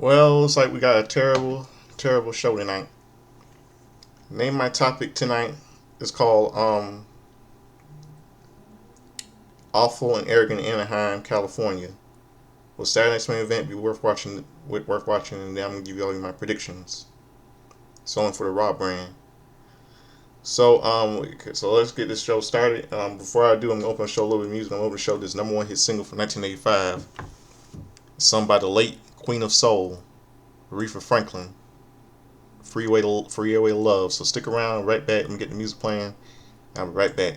Well, looks like we got a terrible show tonight. Name my topic tonight is called Awful and Arrogant Anaheim, California. Will Saturday's main event be worth watching? And then I'm gonna give you all my predictions. Selling for the Raw brand. So let's get this show started. Before I do, I'm gonna open the show a little bit of music. I'm gonna open the show this number one hit single from 1985, sung by the late Queen of Soul, Aretha Franklin. Freeway to Love. So stick around, right back. Let me get the music playing. I'll be right back.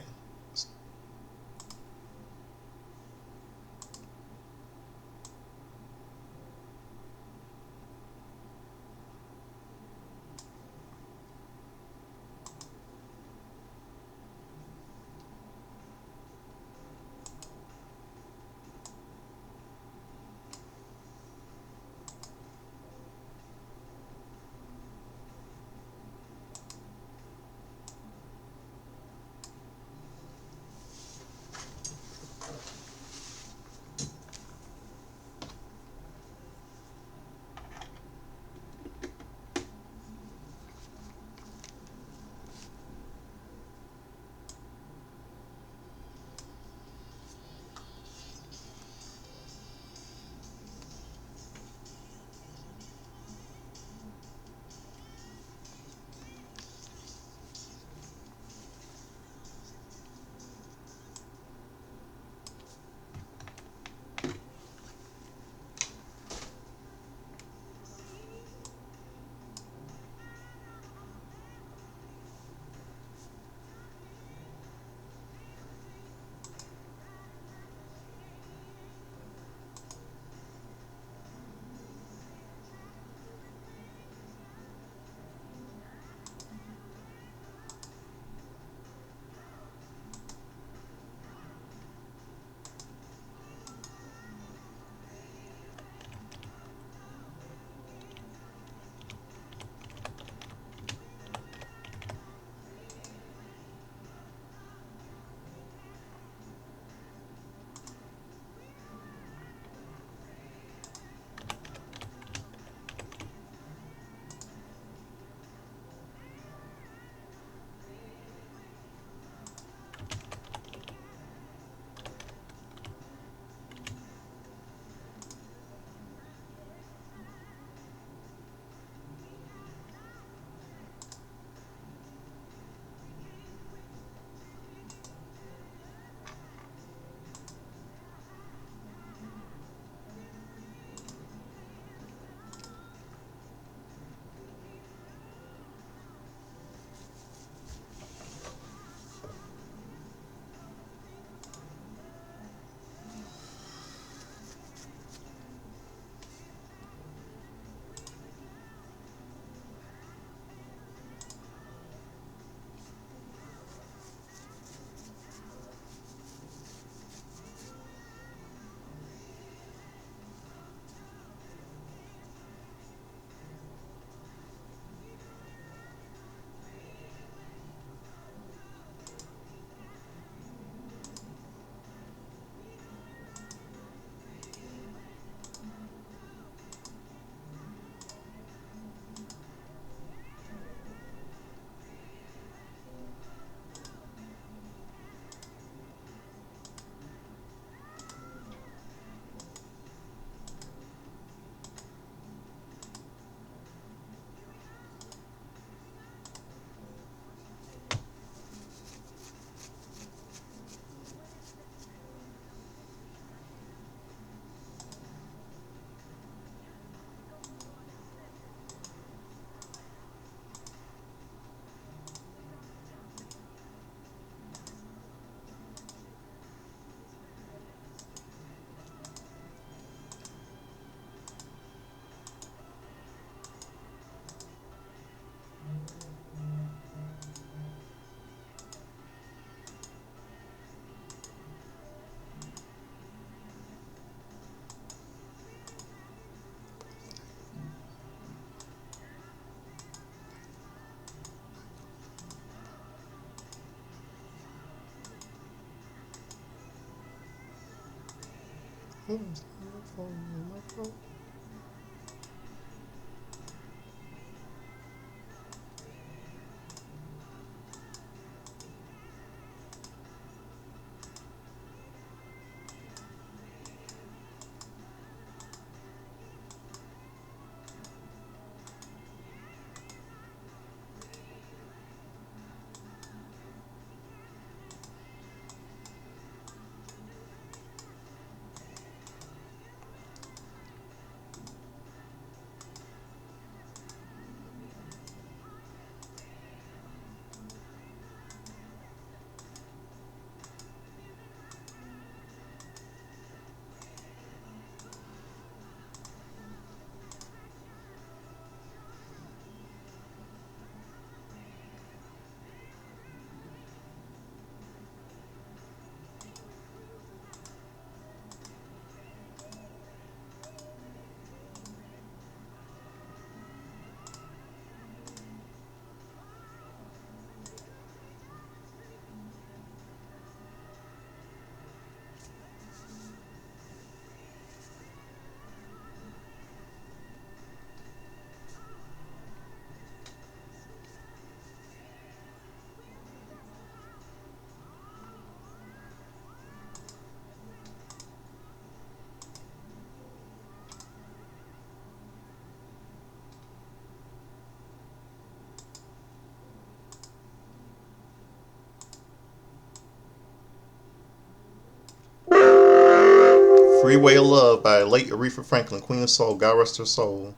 Freeway of Love by late Aretha Franklin, Queen of Soul, God rest her soul.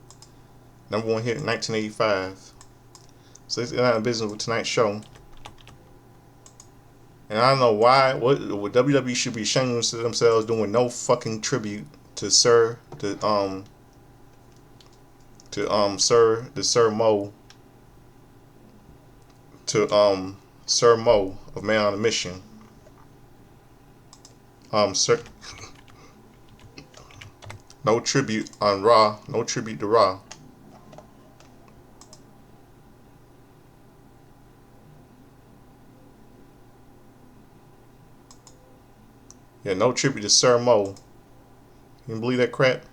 #1 hit in 1985. So let's get out of business with tonight's show. And I don't know why. What WWE should be ashamed of themselves doing no fucking tribute to Sir Mo Sir Mo of Man on a Mission. Sir, no tribute on Raw. No tribute to Raw. Yeah, no tribute to Sir Mo. You can believe that crap?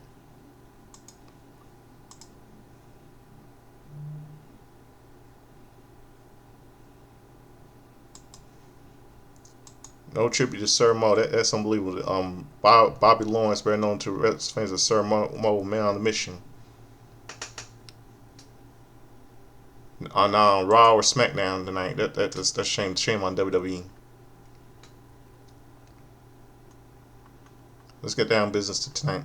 No tribute to Sir Mo. That's unbelievable. Bobby Lawrence, better known to Reds fans as Sir Mo, Man on the Mission. On Raw or SmackDown tonight. That's shame on WWE. Let's get down to business to tonight.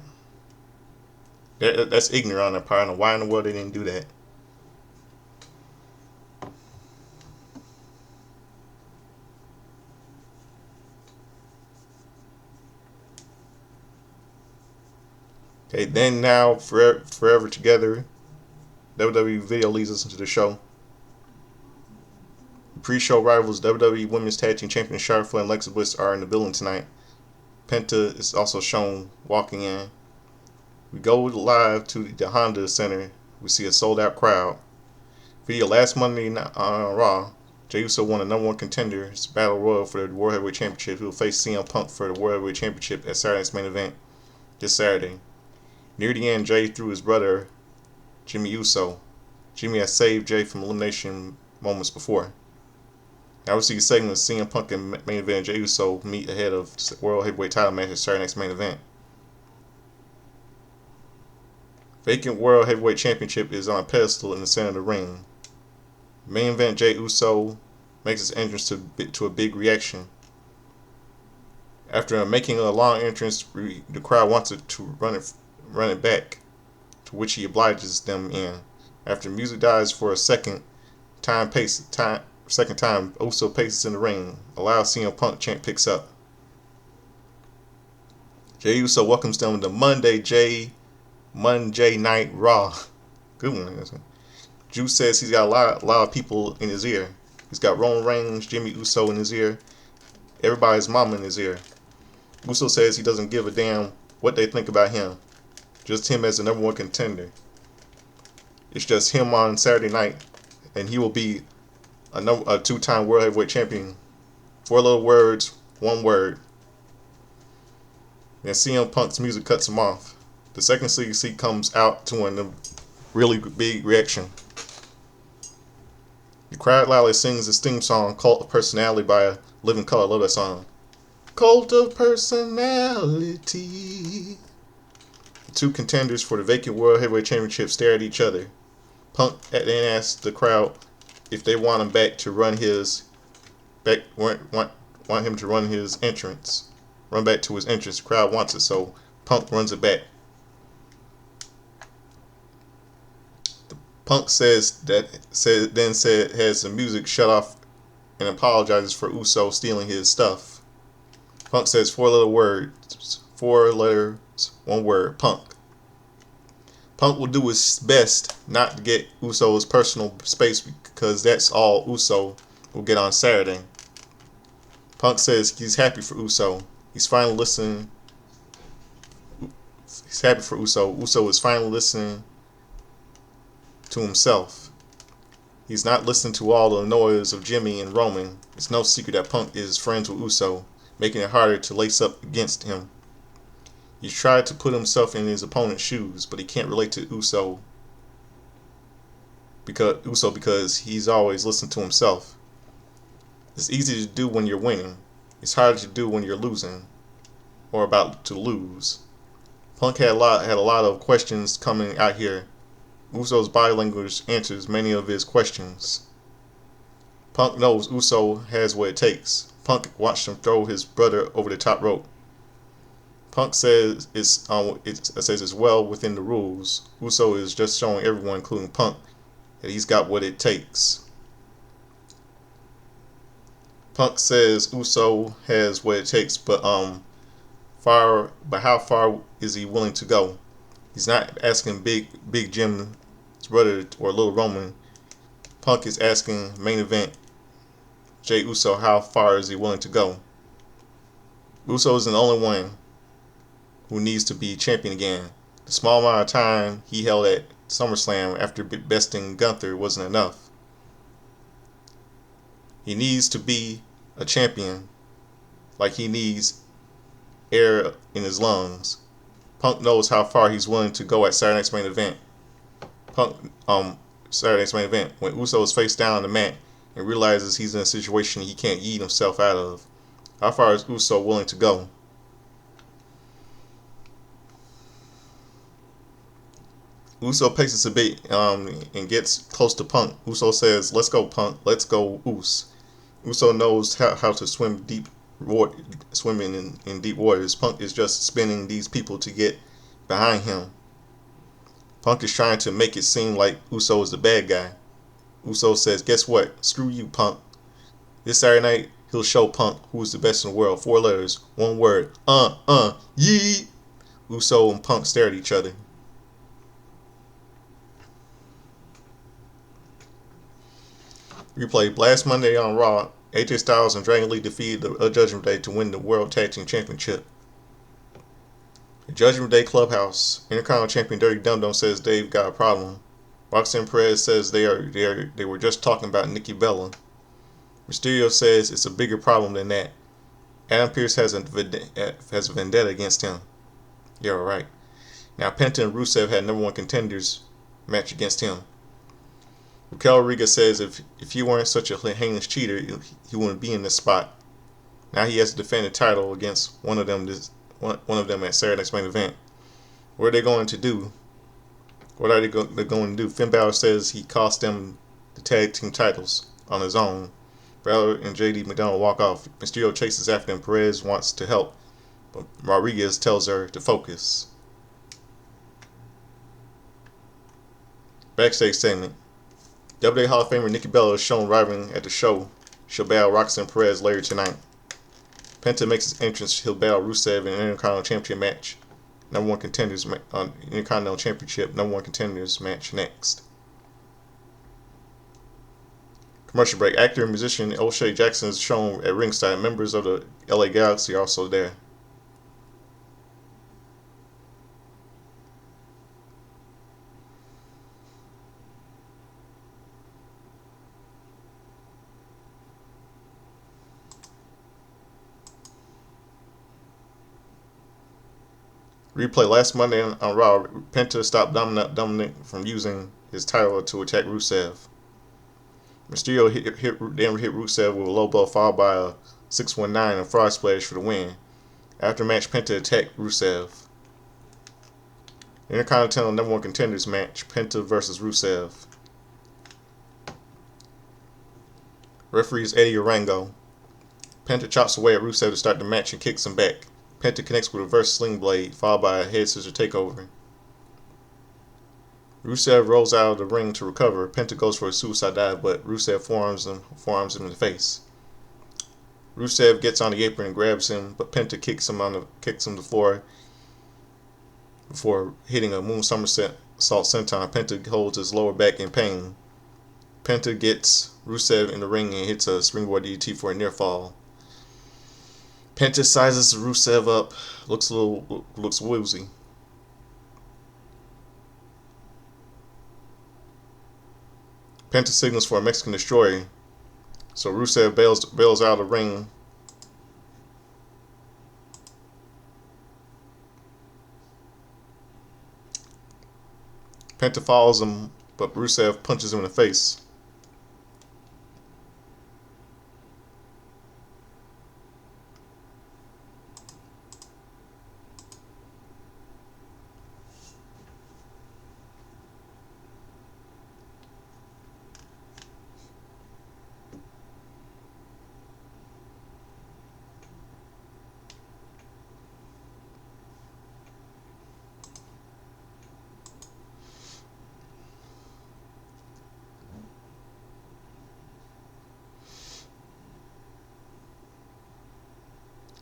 That's ignorant on their part. I don't know why in the world they didn't do that. Okay, then now forever together. WWE video leads us into the show. Pre-show rivals WWE Women's Tag Team Champion Charlotte Flair and Alexa Bliss are in the building tonight. Penta is also shown walking in. We go live to the Honda Center. We see a sold-out crowd. Video last Monday on Raw. Jey Uso won the #1 contenders battle royal for the World Heavyweight Championship. He will face CM Punk for the World Heavyweight Championship at Saturday's main event this Saturday. Near the end, Jey threw his brother Jimmy Uso. Jimmy has saved Jey from elimination moments before. Now we see a segment of CM Punk and main event Jey Uso meet ahead of World Heavyweight title match at Saturday's main event. Vacant World Heavyweight Championship is on a pedestal in the center of the ring. Main event Jey Uso makes his entrance to a big reaction. After making a long entrance, the crowd wants it to run it back, to which he obliges them in. After music dies for a second time, Uso paces in the ring. A loud CM Punk chant picks up. Jey Uso welcomes them to Monday Night Raw. Good one. Juice says he's got a lot of people in his ear. He's got Roman Reigns, Jimmy Uso in his ear, everybody's mama in his ear. Uso says he doesn't give a damn what they think about him. Just him as the #1 contender. It's just him on Saturday night, and he will be a two-time World Heavyweight Champion. 4 little words, 1 word. And CM Punk's music cuts him off. The second seat comes out to a really big reaction. The crowd loudly sings his theme song, Cult of Personality by Living Colour. I love that song. Cult of Personality. The two contenders for the vacant World Heavyweight Championship stare at each other. Punk then asks the crowd if they want him back to run his want him to run his entrance. Run back to his entrance. The crowd wants it, so Punk runs it back. Punk has the music shut off and apologizes for Uso stealing his stuff. Punk says 4 little words, 4 letters, 1 word, Punk. Punk will do his best not to get Uso's personal space because that's all Uso will get on Saturday. Punk says he's happy for Uso. He's finally listening. He's happy for Uso. Uso is finally listening to himself. He's not listening to all the noise of Jimmy and Roman. It's no secret that Punk is friends with Uso, making it harder to lace up against him. He's tried to put himself in his opponent's shoes, but he can't relate to Uso because he's always listened to himself. It's easy to do when you're winning. It's harder to do when you're losing or about to lose. Punk had a lot of questions coming out here. Uso's body language answers many of his questions. Punk knows Uso has what it takes. Punk watched him throw his brother over the top rope. Punk says it says it's well within the rules. Uso is just showing everyone, including Punk, that he's got what it takes. Punk says Uso has what it takes, but how far is he willing to go? He's not asking Big Jim's brother or Little Roman. Punk is asking main event Jey Uso how far is he willing to go. Uso isn't the only one who needs to be champion again. The small amount of time he held at SummerSlam after besting Gunther wasn't enough. He needs to be a champion like he needs air in his lungs. Punk knows how far he's willing to go at Saturday Night's Main Event. Saturday Night's Main Event, when Uso is face down on the mat and realizes he's in a situation he can't yeet himself out of. How far is Uso willing to go? Uso paces a bit and gets close to Punk. Uso says, "Let's go, Punk. Let's go, Us." Uso knows how to swim swimming in deep waters. Punk is just spinning these people to get behind him. Punk is trying to make it seem like Uso is the bad guy. Uso says, "Guess what? Screw you, Punk." This Saturday night, he'll show Punk who's the best in the world. 4 letters, 1 word. Yeet. Uso and Punk stare at each other. Replay. Last Monday on Raw, AJ Styles and Dragon Lee defeated the Judgment Day to win the World Tag Team Championship. The Judgment Day Clubhouse. Intercontinental Champion Dirty Dum Dum says Dave got a problem. Roxanne Perez says they were just talking about Nikki Bella. Mysterio says it's a bigger problem than that. Adam Pearce has a vendetta against him. Yeah, right. Now Penta and Rusev had #1 contenders match against him. Raquel Rodriguez says if he weren't such a heinous cheater, he wouldn't be in this spot. Now he has to defend the title against one of them at Saturday Night's Main Event. What are they going to do? What are they going to do? Finn Balor says he cost them the tag team titles on his own. Balor and JD McDonald walk off. Mysterio chases after him. Perez wants to help, but Rodriguez tells her to focus. Backstage segment. WWE Hall of Famer Nikki Bella is shown arriving at the show. She'll battle Roxanne Perez later tonight. Penta makes his entrance. He'll battle Rusev in an Intercontinental Championship match. #1 contenders on Intercontinental Championship. #1 contenders match next. Commercial break. Actor and musician O'Shea Jackson is shown at ringside. Members of the LA Galaxy are also there. Replay. Last Monday on Raw, Penta stopped Dominic from using his title to attack Rusev. Mysterio hit Rusev with a low blow followed by a 619 and frog splash for the win. After match, Penta attacked Rusev. Intercontinental #1 contenders match, Penta versus Rusev. Referee is Eddie Orango. Penta chops away at Rusev to start the match and kicks him back. Penta connects with a reverse sling blade, followed by a head scissor takeover. Rusev rolls out of the ring to recover. Penta goes for a suicide dive, but Rusev forearms him in the face. Rusev gets on the apron and grabs him, but Penta kicks him to the floor before hitting a moon somersault senton. Penta holds his lower back in pain. Penta gets Rusev in the ring and hits a springboard DDT for a near fall. Penta sizes Rusev up, looks woozy. Penta signals for a Mexican Destroyer, so Rusev bails out of the ring. Penta follows him, but Rusev punches him in the face.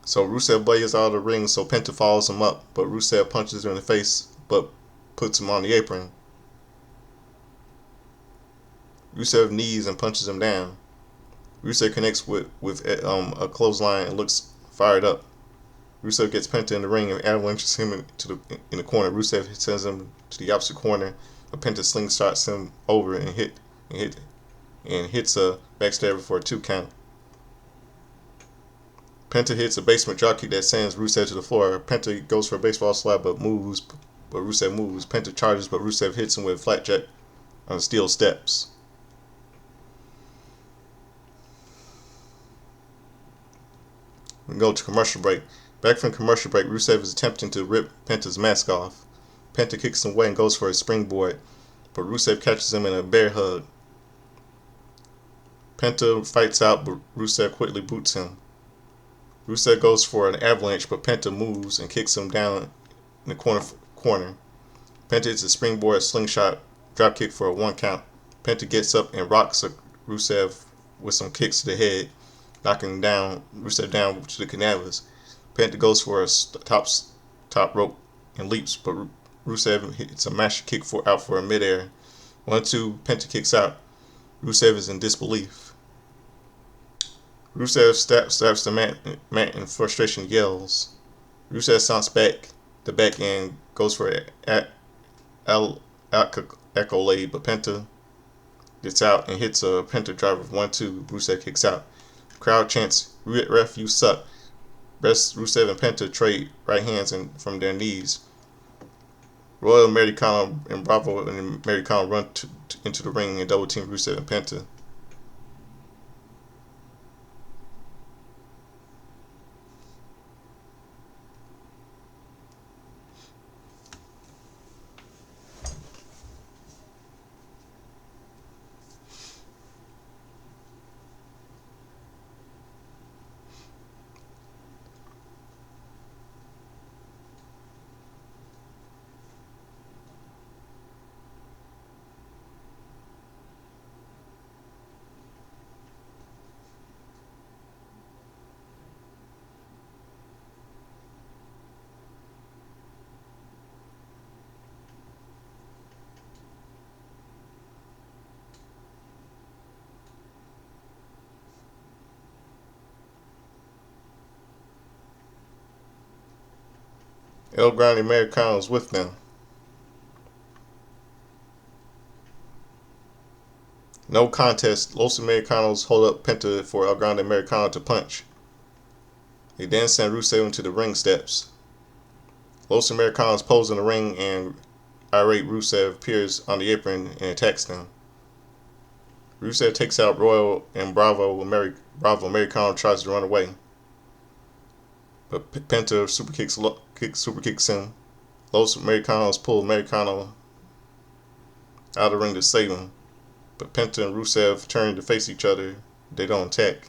So Rusev blades out of the ring, so Penta follows him up, but Rusev punches him in the face, but puts him on the apron. Rusev knees and punches him down. Rusev connects with a clothesline and looks fired up. Rusev gets Penta in the ring and avalanches him in the corner. Rusev sends him to the opposite corner, but Penta slingshots him over and hits a backstabber for a 2 count. Penta hits a basement dropkick that sends Rusev to the floor. Penta goes for a baseball slap but Rusev moves. Penta charges, but Rusev hits him with a flatjack on the steel steps. We go to commercial break. Back from commercial break, Rusev is attempting to rip Penta's mask off. Penta kicks him away and goes for a springboard, but Rusev catches him in a bear hug. Penta fights out, but Rusev quickly boots him. Rusev goes for an avalanche, but Penta moves and kicks him down in the corner. Penta hits a springboard slingshot dropkick for a 1 count. Penta gets up and rocks Rusev with some kicks to the head, knocking Rusev down to the canvas. Penta goes for a top rope and leaps, but Rusev hits a master kick out for a midair. 1-2, Penta kicks out. Rusev is in disbelief. Rusev slaps the mat in frustration, yells. Rusev stomps back the back end, goes for an accolade, but Penta gets out and hits a Penta driver 1-2. Rusev kicks out. Crowd chants, "Ref, you suck." Rusev and Penta trade right hands from their knees. Royal, Americano, and Bravo and Americano run into the ring and double team Rusev and Penta. El Grande Americano is with them. No contest. Los Americanos hold up Penta for El Grande Americano to punch. They then send Rusev into the ring steps. Los Americanos pose in the ring and irate Rusev appears on the apron and attacks them. Rusev takes out Royal and Bravo Americano tries to run away, but Penta super kicks him. Los Americanos pull Americano out of the ring to save him, but Penta and Rusev turn to face each other. They don't attack.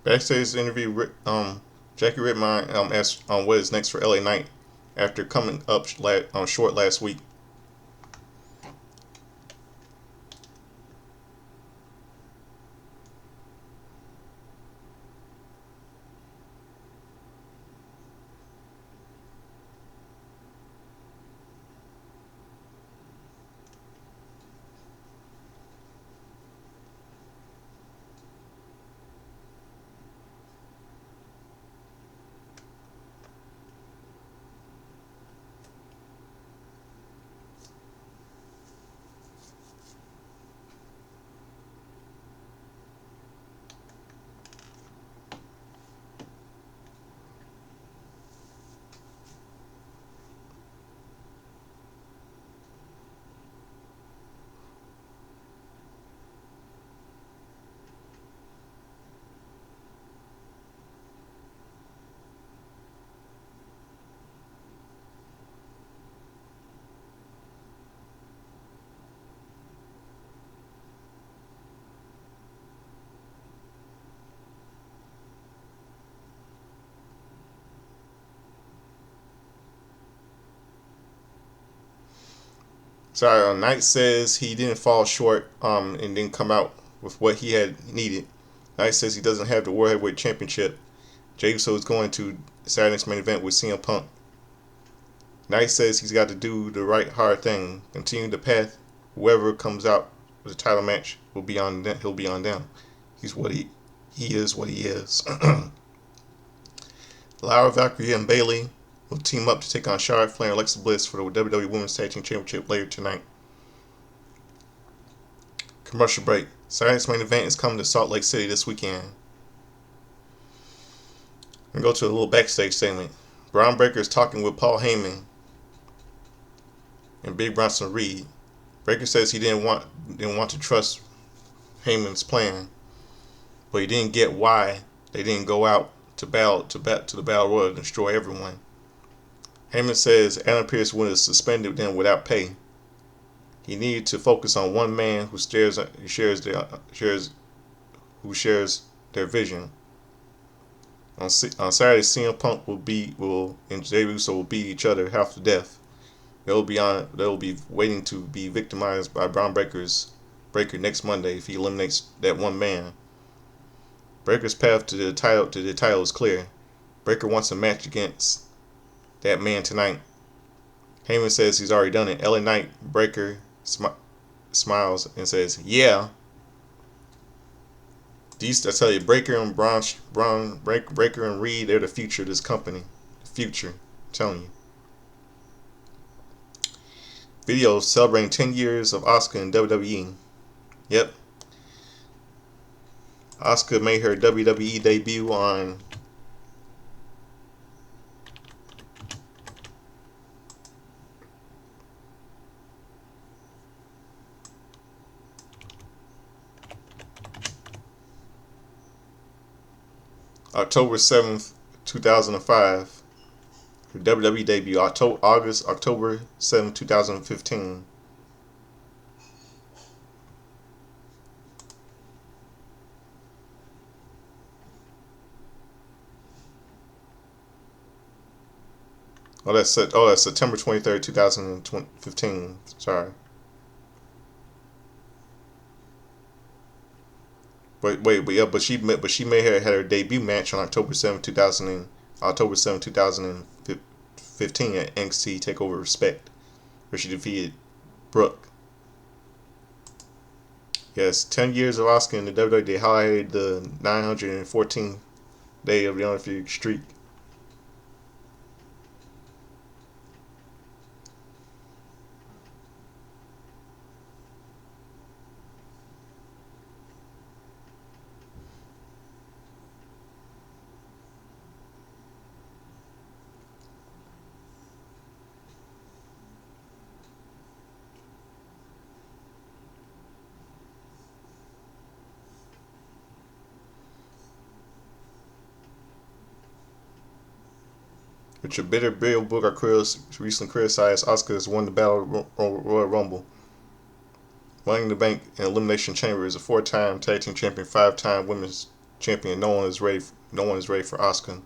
Backstage interview, Jackie Redmine asked what is next for LA Knight after coming up short last week. Sorry, Knight says he didn't fall short and didn't come out with what he had needed. Knight says he doesn't have the World Heavyweight Championship. Jey Uso is going to Saturday's main event with CM Punk. Knight says he's got to do the right hard thing, continue the path. Whoever comes out with a title match will be on them. He'll be on them. He is what he is. Lyra Valkyrie and Bayley will team up to take on Charlotte Flair and Alexa Bliss for the WWE Women's Tag Team Championship later tonight. Commercial break. Saturday's main event is coming to Salt Lake City this weekend. We go to a little backstage segment. Braun Breaker is talking with Paul Heyman and Big Bronson Reed. Breaker says he didn't want to trust Heyman's plan, but he didn't get why they didn't go out to the Battle Royal and destroy everyone. Heyman says Adam Pearce was suspended then without pay. He needed to focus on one man who shares their vision. On Saturday, CM Punk and Jey Uso will beat each other half to death. They'll be waiting to be victimized by Braun Breaker next Monday if he eliminates that one man. Breaker's path to the title is clear. Breaker wants a match against that man tonight. Heyman says he's already done it. LA Knight Breaker smiles and says, "Yeah." I tell you, Breaker and Breaker and Reed, they're the future of this company. The future, I'm telling you. Video celebrating 10 years of Asuka in WWE. Yep. Asuka made her WWE debut on October 7th, 2005. Her WWE debut, October 7th, 2015. That's September 23rd, 2015. Sorry. But she had her debut match on October 7th, 2015 at NXT TakeOver Respect, where she defeated Brooke. Yes, 10 years of Asuka in the WWE. They highlighted the 914th day of the undefeated streak. Richard Bitter, Bill Booker recently criticized Asuka has won the Battle Royal Rumble. Money in the Bank and Elimination Chamber is a 4-time tag team champion, 5-time women's champion. No one is ready for Asuka.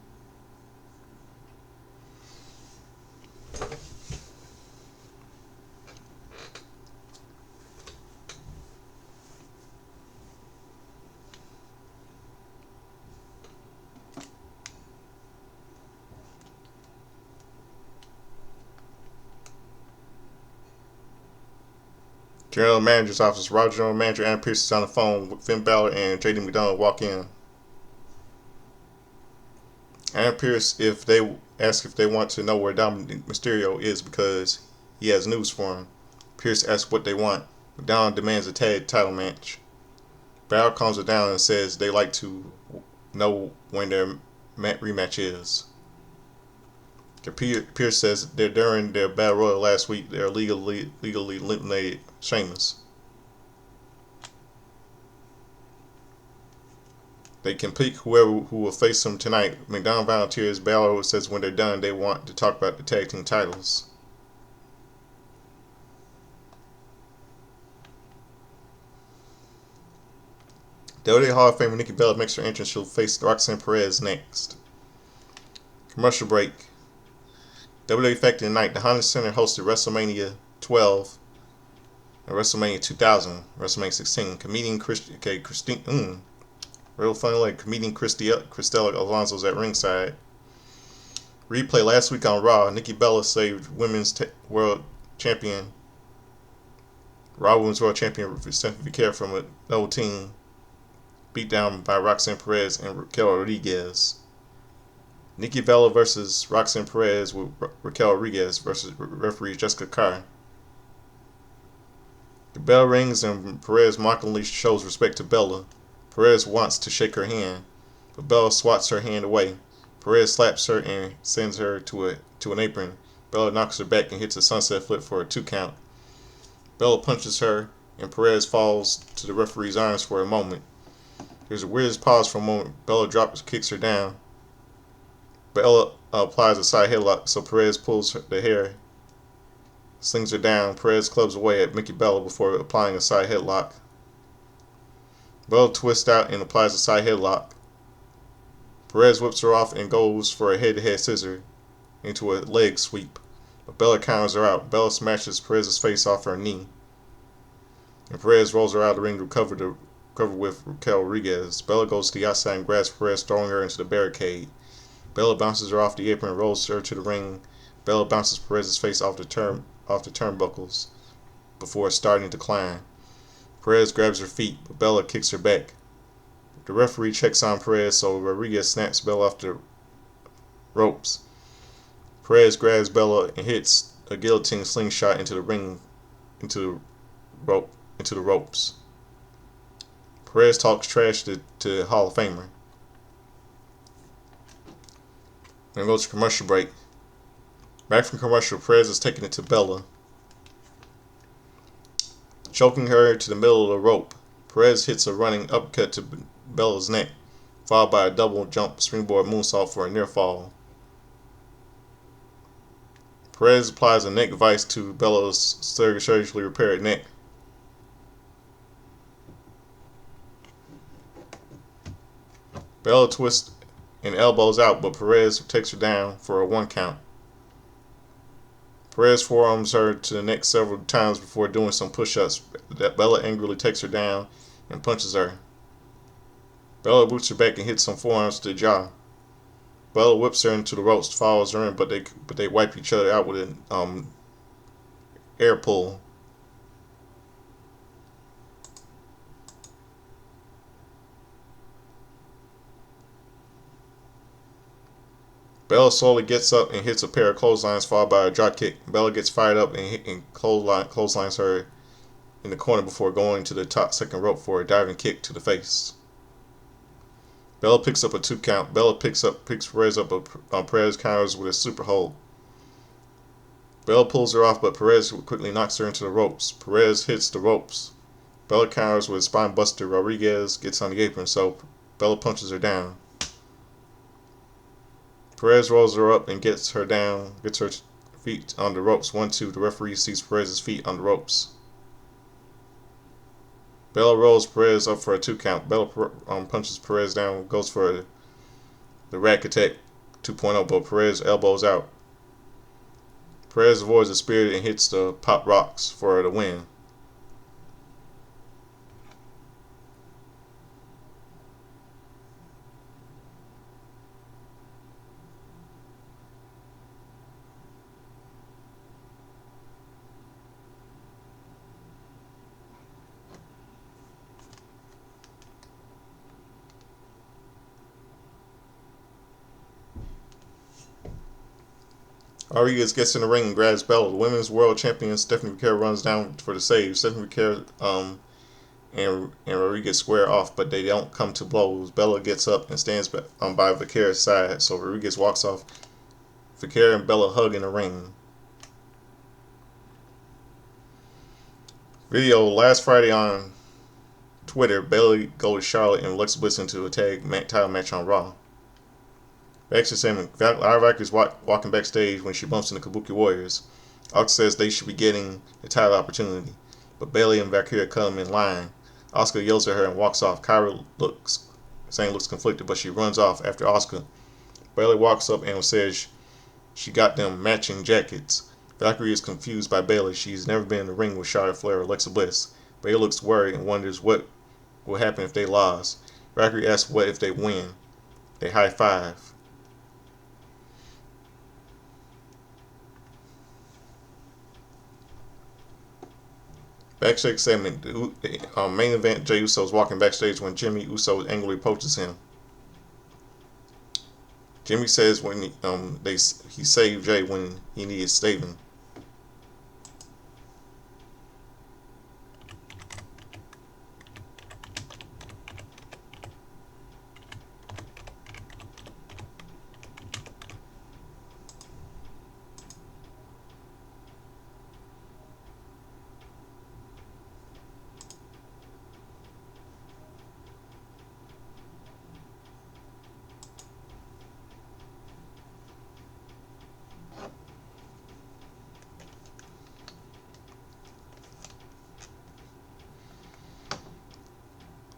General Manager's office. Raw General Manager Adam Pearce is on the phone with Finn Balor and JD McDonald walk in. Adam Pearce, if they want to know where Dominic Mysterio is because he has news for him. Pearce asks what they want. McDonald demands a tag title match. Balor calms it down and says they like to know when their rematch is. Pearce says that during their Battle Royal last week, they legally eliminated Sheamus. They can pick who will face them tonight. McDonald volunteers. Balor says when they're done, they want to talk about the tag team titles. WWE Hall of Famer Nikki Bella makes her entrance. She'll face Roxanne Perez next. Commercial break. WWE Factory Night. The Honda Center hosted WrestleMania 12. And WrestleMania 2000, WrestleMania 16, comedian Christine, real funny like comedian Cristela Alonso's at ringside. Replay last week on Raw, Nikki Bella saved world champion, Raw Women's World Champion Stephanie Vicare from a double team beat down by Roxanne Perez and Raquel Rodriguez. Nikki Bella versus Roxanne Perez with Raquel Rodriguez versus referee Jessica Carr. The bell rings and Perez mockingly shows respect to Bella. Perez wants to shake her hand, but Bella swats her hand away. Perez slaps her and sends her to an apron. Bella knocks her back and hits a sunset flip for a 2 count. Bella punches her and Perez falls to the referee's arms for a moment. There's a weird pause for a moment. Bella kicks her down. Bella applies a side headlock, so Perez pulls the hair, slings her down. Perez clubs away at Nikki Bella before applying a side headlock. Bella twists out and applies a side headlock. Perez whips her off and goes for a head-to-head scissor into a leg sweep, but Bella counters her out. Bella smashes Perez's face off her knee, and Perez rolls her out of the ring to cover with Raquel Rodriguez. Bella goes to the outside and grabs Perez, throwing her into the barricade. Bella bounces her off the apron and rolls her to the ring. Bella bounces Perez's face off the turnbuckles before starting to climb. Perez grabs her feet, but Bella kicks her back. The referee checks on Perez, so Rodriguez snaps Bella off the ropes. Perez grabs Bella and hits a guillotine slingshot into the ring, into the ropes. Perez talks trash to Hall of Famer. Then goes to commercial break. Back from commercial, Perez is taking it to Bella, choking her to the middle of the rope. Perez hits a running uppercut to Bella's neck, followed by a double jump springboard moonsault for a near fall. Perez applies a neck vice to Bella's surgically repaired neck. Bella twists and elbows out, but Perez takes her down for a 1 count. Perez forearms her to the neck several times before doing some push-ups. Bella angrily takes her down and punches her. Bella boots her back and hits some forearms to the jaw. Bella whips her into the ropes, follows her in, but they wipe each other out with an air pull. Bella slowly gets up and hits a pair of clotheslines, followed by a drop kick. Bella gets fired up and clotheslines her in the corner before going to the top second rope for a diving kick to the face. Bella picks up a 2 count. Bella picks Perez up. Perez counters with a super hold. Bella pulls her off, but Perez quickly knocks her into the ropes. Perez hits the ropes. Bella counters with a spine buster. Rodriguez gets on the apron, so Bella punches her down. Perez rolls her up and gets her feet on the ropes. 1-2. The referee sees Perez's feet on the ropes. Bella rolls Perez up for a 2 count. Bella punches Perez down, goes for the Rack Attack 2.0, but Perez elbows out. Perez avoids the spear and hits the Pop Rocks for the win. Rodriguez gets in the ring and grabs Bella. The women's world champion Stephanie Vicare runs down for the save. Stephanie Vicare and Rodriguez square off, but they don't come to blows. Bella gets up and stands by Vicare's side, so Rodriguez walks off. Vicare and Bella hug in the ring. Video last Friday on Twitter, Bayley goes Charlotte and Alexa Bliss into a title match on Raw. Backstage segment, Ryback is walking backstage when she bumps into Kabuki Warriors. Asuka says they should be getting the title opportunity, but Bayley and Valkyria come in line. Asuka yells at her and walks off. Kyra looks conflicted, but she runs off after Asuka. Bayley walks up and says she got them matching jackets. Valkyrie is confused by Bayley. She's never been in the ring with Charlotte Flair or Alexa Bliss. Bayley looks worried and wonders what will happen if they lose. Valkyrie asks what if they win. They high five. Backstage segment. The main event, Jey Uso is walking backstage when Jimmy Uso angrily approaches him. Jimmy says when he saved Jey when he needed saving.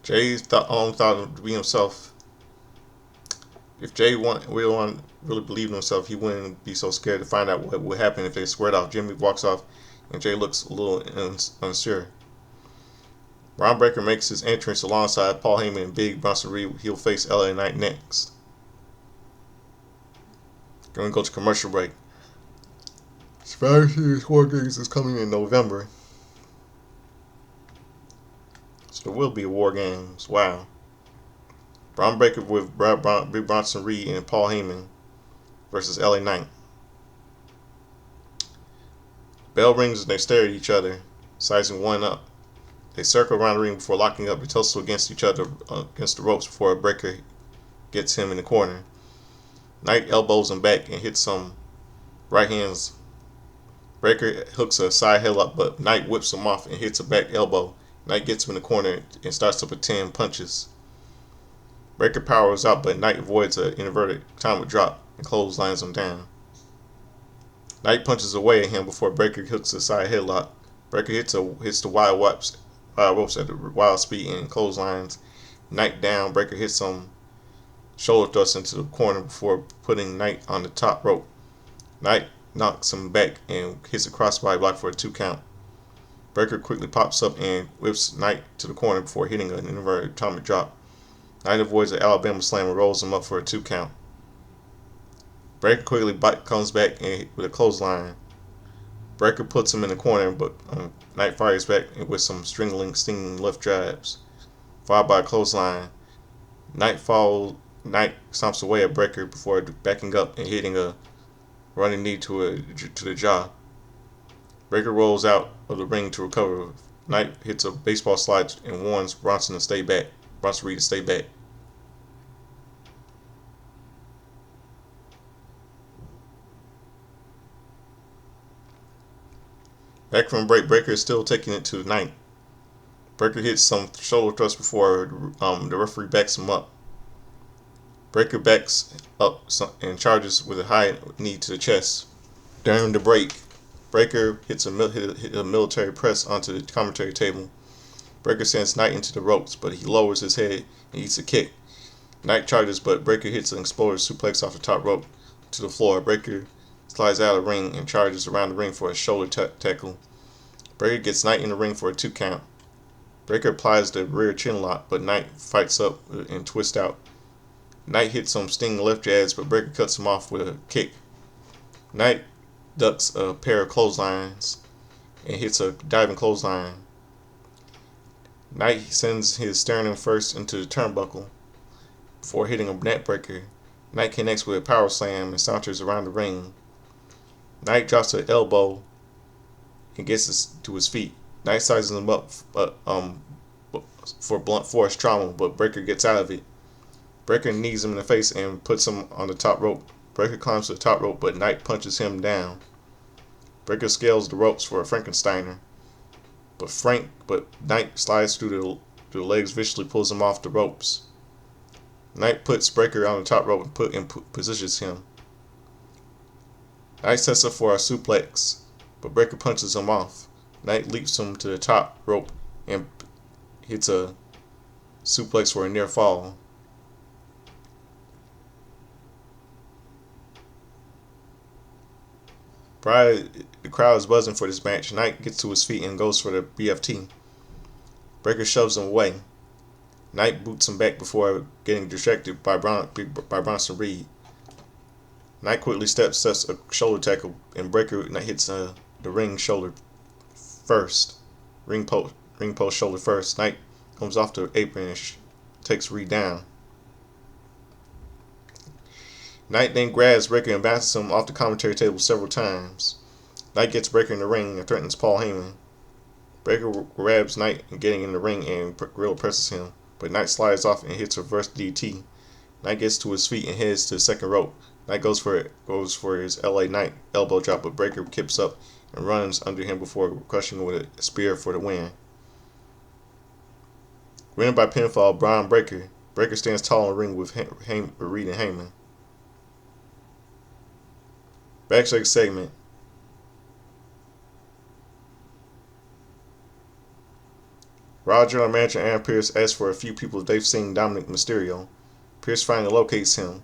Jey thought to be himself. If Jey really believed in himself, he wouldn't be so scared to find out what would happen if they squared off. Jimmy walks off, and Jey looks a little unsure. Ron Breakker makes his entrance alongside Paul Heyman and Big Bronson Reed. He'll face LA Knight next. Going to go to commercial break. Survivor Series War Games is coming in November. So there will be a War Games. Wow. Braun Breaker with Big Bronson Reed and Paul Heyman versus LA Knight. Bell rings and they stare at each other, sizing one up. They circle around the ring before locking up. They tussle against each other against the ropes before a Breaker gets him in the corner. Knight elbows him back and hits some right hands. Breaker hooks a side headlock, but Knight whips him off and hits a back elbow. Knight gets him in the corner and starts to pretend punches. Breaker powers out, but Knight avoids an inverted atomic drop and clotheslines him down. Knight punches away at him before Breaker hooks a side headlock. Breaker hits the wild ropes at the wild speed and clotheslines Knight down. Breaker hits some shoulder thrust into the corner before putting Knight on the top rope. Knight knocks him back and hits a crossbody block for a 2 count. Breaker quickly pops up and whips Knight to the corner before hitting an inverted atomic drop. Knight avoids the Alabama slam and rolls him up for a 2 count. Breaker quickly comes back and with a clothesline. Breaker puts him in the corner, but Knight fires back with some stinging left jabs, followed by a clothesline. Knight stomps away at Breaker before backing up and hitting a running knee to the jaw. Breaker rolls out of the ring to recover. Knight hits a baseball slide and warns Bronson Reed to stay back. Back from break, Breaker is still taking it to Knight. Breaker hits some shoulder thrust before the referee backs him up. Breaker backs up and charges with a high knee to the chest. During the break, Breaker hits a military press onto the commentary table. Breaker sends Knight into the ropes, but he lowers his head and eats a kick. Knight charges, but Breaker hits an exploder suplex off the top rope to the floor. Breaker slides out of the ring and charges around the ring for a shoulder tackle. Breaker gets Knight in the ring for a 2 count. Breaker applies the rear chin lock, but Knight fights up and twists out. Knight hits some stinging left jabs, but Breaker cuts him off with a kick. Knight ducks a pair of clotheslines and hits a diving clothesline. Knight sends his sternum first into the turnbuckle before hitting a net breaker. Knight connects with a power slam and saunters around the ring. Knight drops an elbow and gets to his feet. Knight sizes him up for blunt force trauma, but Breaker gets out of it. Breaker knees him in the face and puts him on the top rope. Breaker climbs to the top rope, but Knight punches him down. Breaker scales the ropes for a Frankensteiner, but Knight slides through the legs, viciously pulls him off the ropes. Knight puts Breaker on the top rope and positions him. Knight sets up for a suplex, but Breaker punches him off. Knight leaps him to the top rope and hits a suplex for a near fall. The crowd is buzzing for this match. Knight gets to his feet and goes for the BFT. Breaker shoves him away. Knight boots him back before getting distracted by Bronson Reed. Knight quickly sets a shoulder tackle, and Breaker hits the ring shoulder first. Ring post shoulder first. Knight comes off the apron and takes Reed down. Knight then grabs Breaker and bounces him off the commentary table several times. Knight gets Breaker in the ring and threatens Paul Heyman. Breaker grabs Knight and getting in the ring and Gorilla presses him, but Knight slides off and hits a reverse DT. Knight gets to his feet and heads to the second rope. Knight goes for his LA Knight elbow drop, but Breaker kips up and runs under him before crushing with a spear for the win. Winning by pinfall, Braun Breaker. Breaker stands tall in the ring with Reed and Heyman. Backstage segment. Raw General Manager Aaron Pierce asks for a few people they've seen Dominic Mysterio. Pierce finally locates him.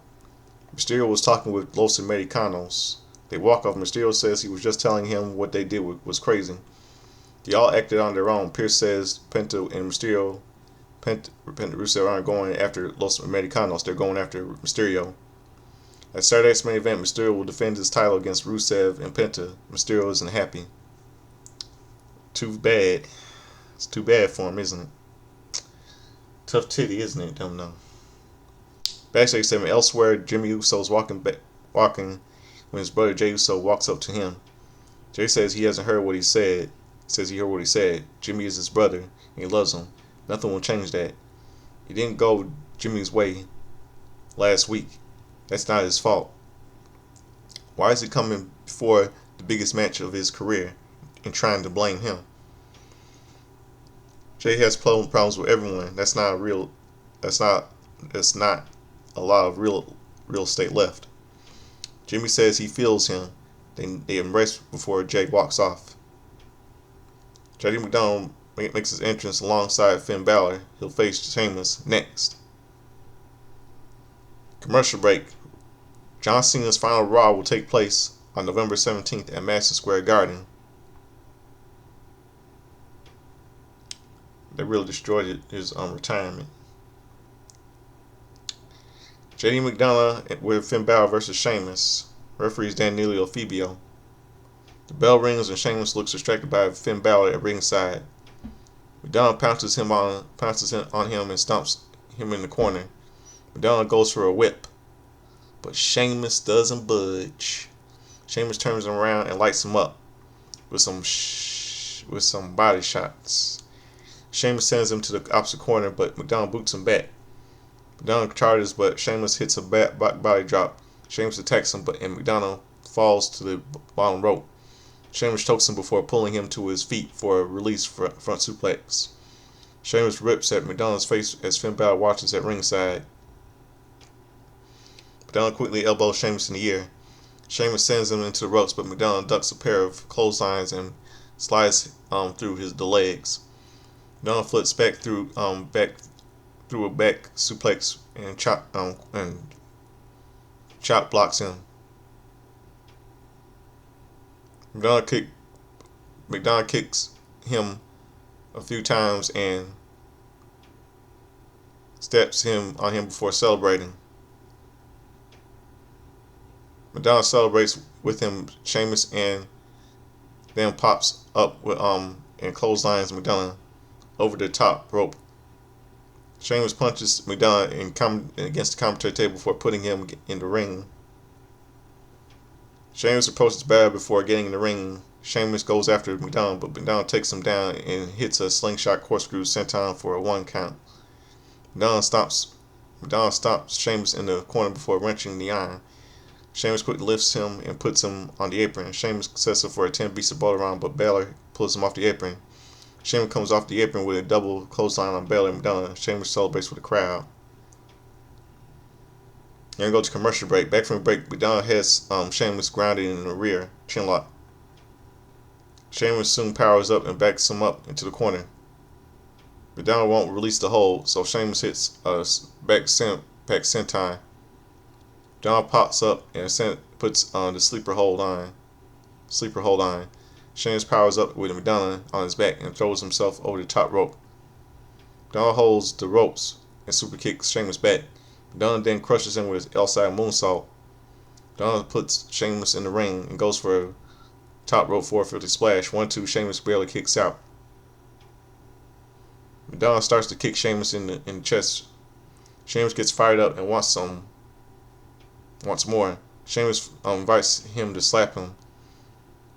Mysterio was talking with Los Americanos. They walk off. Mysterio says he was just telling him what they did was crazy. They all acted on their own. Pierce says Penta and Rusev aren't going after Los Americanos. They're going after Mysterio. At Saturday's main event, Mysterio will defend his title against Rusev and Penta. Mysterio isn't happy. Too bad. It's too bad for him, isn't it? Tough titty, isn't it? Don't know. Backstage segment. Elsewhere, Jimmy Uso's walking when his brother Jey Uso walks up to him. Jey says he hasn't heard what he said. He says he heard what he said. Jimmy is his brother, and he loves him. Nothing will change that. He didn't go Jimmy's way last week. That's not his fault. Why is he coming before the biggest match of his career and trying to blame him? Jey has problems with everyone. That's not a lot of real estate left. Jimmy says he feels him. They embrace before Jey walks off. JD McDonald makes his entrance alongside Finn Balor. He'll face Sheamus next. Commercial break. John Cena's final Raw will take place on November 17th at Madison Square Garden. They really destroyed his retirement. JD McDonough with Finn Balor versus Sheamus. Referees Danilo Fibio. The bell rings and Sheamus looks distracted by Finn Balor at ringside. McDonough pounces on him and stomps him in the corner. McDonough goes for a whip, but Sheamus doesn't budge. Sheamus turns him around and lights him up with some body shots. Sheamus sends him to the opposite corner, but McDonough boots him back. McDonough charges, but Sheamus hits a body drop. Sheamus attacks him, and McDonough falls to the bottom rope. Sheamus chokes him before pulling him to his feet for a release front suplex. Sheamus rips at McDonough's face as Finn Balor watches at ringside. McDonough quickly elbows Sheamus in the ear. Sheamus sends him into the ropes, but McDonough ducks a pair of clotheslines and slides through the legs. McDonough flips back through a back suplex and chop blocks him. McDonough kicks him a few times and steps on him before celebrating. McDonough celebrates with him, Sheamus, and then pops up with and clotheslines McDonough over the top rope. Sheamus punches McDonough against the commentary table before putting him in the ring. Sheamus approaches Balor before getting in the ring. Sheamus goes after McDonough, but McDonough takes him down and hits a slingshot corkscrew senton for a 1 count. McDonough stomps Sheamus in the corner before wrenching the iron. Sheamus quickly lifts him and puts him on the apron. Sheamus sets up for a 10 beats of Balor, but Balor pulls him off the apron. Sheamus comes off the apron with a double clothesline on Balor and McDonough. Sheamus celebrates with the crowd. Then we go to commercial break. Back from the break, McDonough has Sheamus grounded in the rear chinlock. Sheamus soon powers up and backs him up into the corner. McDonough won't release the hold, so Sheamus hits a back senton. McDonough pops up and puts the sleeper hold on. sleeper hold on. Sheamus powers up with McDonough on his back and throws himself over the top rope. McDonough holds the ropes and super kicks Sheamus back. McDonough then crushes him with his outside moonsault. McDonough puts Sheamus in the ring and goes for a top rope 450 splash. 1-2, Sheamus barely kicks out. McDonough starts to kick Sheamus in the chest. Sheamus gets fired up and wants more. Sheamus invites him to slap him.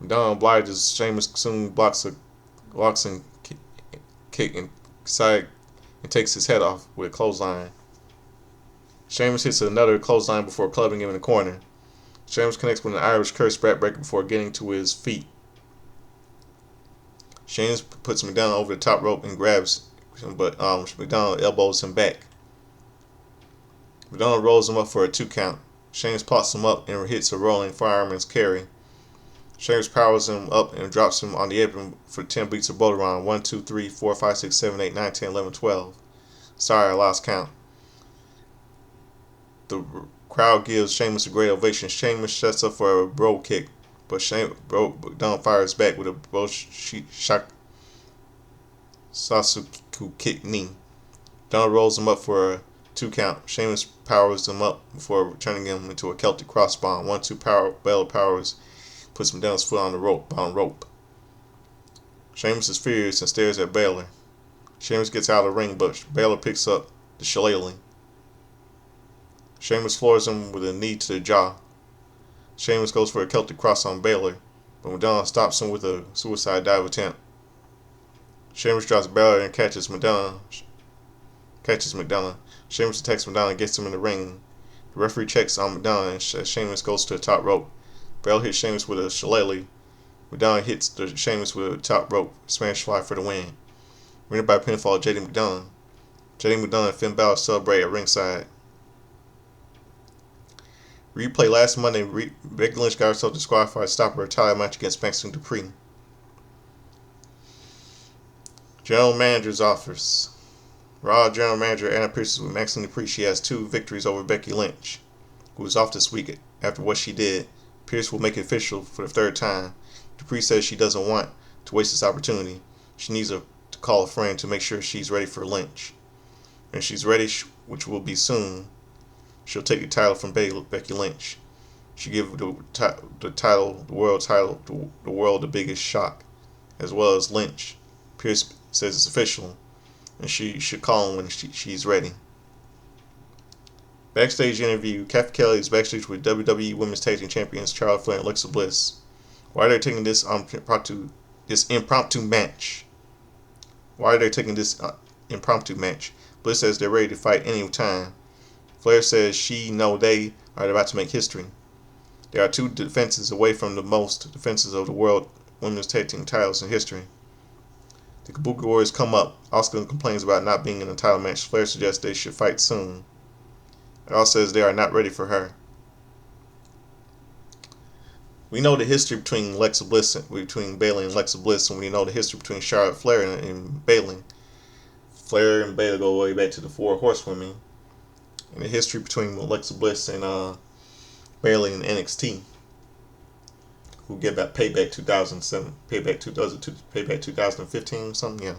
McDonough obliges. Sheamus soon blocks and kick and side and takes his head off with a clothesline. Sheamus hits another clothesline before clubbing him in the corner. Sheamus connects with an Irish curse backbreaker before getting to his feet. Sheamus puts McDonough over the top rope and grabs him, but McDonough elbows him back. McDonough rolls him up for a 2 count. Sheamus pops him up and hits a rolling fireman's carry. Sheamus powers him up and drops him on the apron for 10 beats of Boulder 1, 2, 3, 4, 5, 6, 7, 8, 9, 10, 11, 12. Sorry, I lost count. The crowd gives Sheamus a great ovation. Sheamus sets up for a bro kick, but McDonough fires back with a bro Sasuke kick knee. McDonough rolls him up for a 2 count. Sheamus powers him up before turning him into a Celtic crossbond. 1-2 Baylor powers, puts McDonough's foot on the rope. Sheamus is furious and stares at Baylor. Sheamus gets out of the ring, but Baylor picks up the shillelagh. Sheamus floors him with a knee to the jaw. Sheamus goes for a Celtic cross on Baylor, but McDonough stops him with a suicide dive attempt. Sheamus drops Baylor and catches McDonough. Sheamus attacks McDonough and gets him in the ring. The referee checks on McDonough and Sheamus goes to the top rope. Baylor hits Sheamus with a shillelagh. McDonough hits Sheamus with a top rope smash fly for the win. Winner by pinfall, JD McDonough. JD McDonough and Finn Balor celebrate at ringside. Replay last Monday, Becky Lynch got herself disqualified to stop her title match against Maxine Dupree. General Manager's office. Raw General Manager Anna Pierce with Maxine Dupree. She has 2 victories over Becky Lynch, who is off this week after what she did. Pierce will make it official for the 3rd time. Dupree says she doesn't want to waste this opportunity. She needs to call a friend to make sure she's ready for Lynch. When she's ready, which will be soon, she'll take the title from Becky Lynch. She'll give the world the biggest shock, as well as Lynch. Pierce says it's official, and she should call him when she's ready. Backstage interview. Kathy Kelly is backstage with WWE Women's Tag Team Champions Charlotte Flair and Alexa Bliss. Why are they taking this impromptu match? Bliss says they're ready to fight any time. Flair says they are about to make history. They are 2 defenses away from the most defenses of the world women's tag team titles in history. The Kabuki Warriors come up. Asuka complains about not being in a title match. Flair suggests they should fight soon. It also says they are not ready for her. We know the history between Bayley and Alexa Bliss, and we know the history between Charlotte Flair and Bayley. Flair and Bayley go way back to the 4 Horsewomen. And the history between Alexa Bliss and Bayley and NXT, who get that Payback 2007, Payback 2015, something, yeah.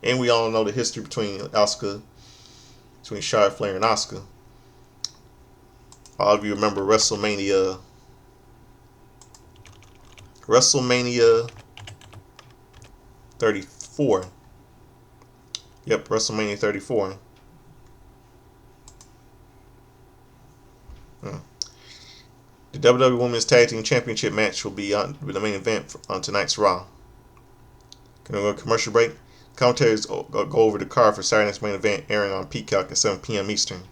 And we all know the history between Charlotte Flair and Asuka. All of you remember WrestleMania 34. Yep, WrestleMania 34. The WWE Women's Tag Team Championship match will be on the main event on tonight's Raw. Gonna go to commercial break. Commentators go over the card for Saturday night's main event, airing on Peacock at 7 p.m. Eastern.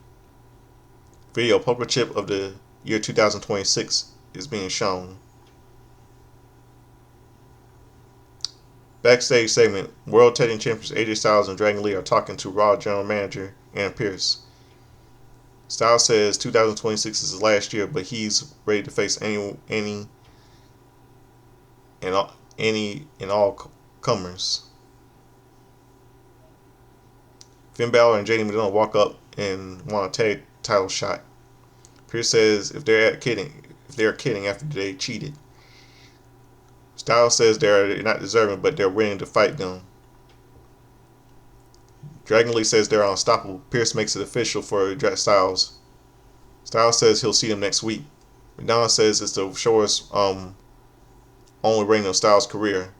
Video poker chip of the year 2026 is being shown. Backstage segment. World Tag Team Champions AJ Styles and Dragon Lee are talking to Raw General Manager Anna Pierce. Styles says 2026 is his last year, but he's ready to face any and all comers. Finn Balor and JD McDonough walk up and want a tag title shot. Pierce says if they're kidding after they cheated. Styles says they're not deserving, but they're willing to fight them. Dragon Lee says they're unstoppable. Pierce makes it official for Styles. Styles says he'll see them next week. McDonald says it's the shortest only reign of Styles' career.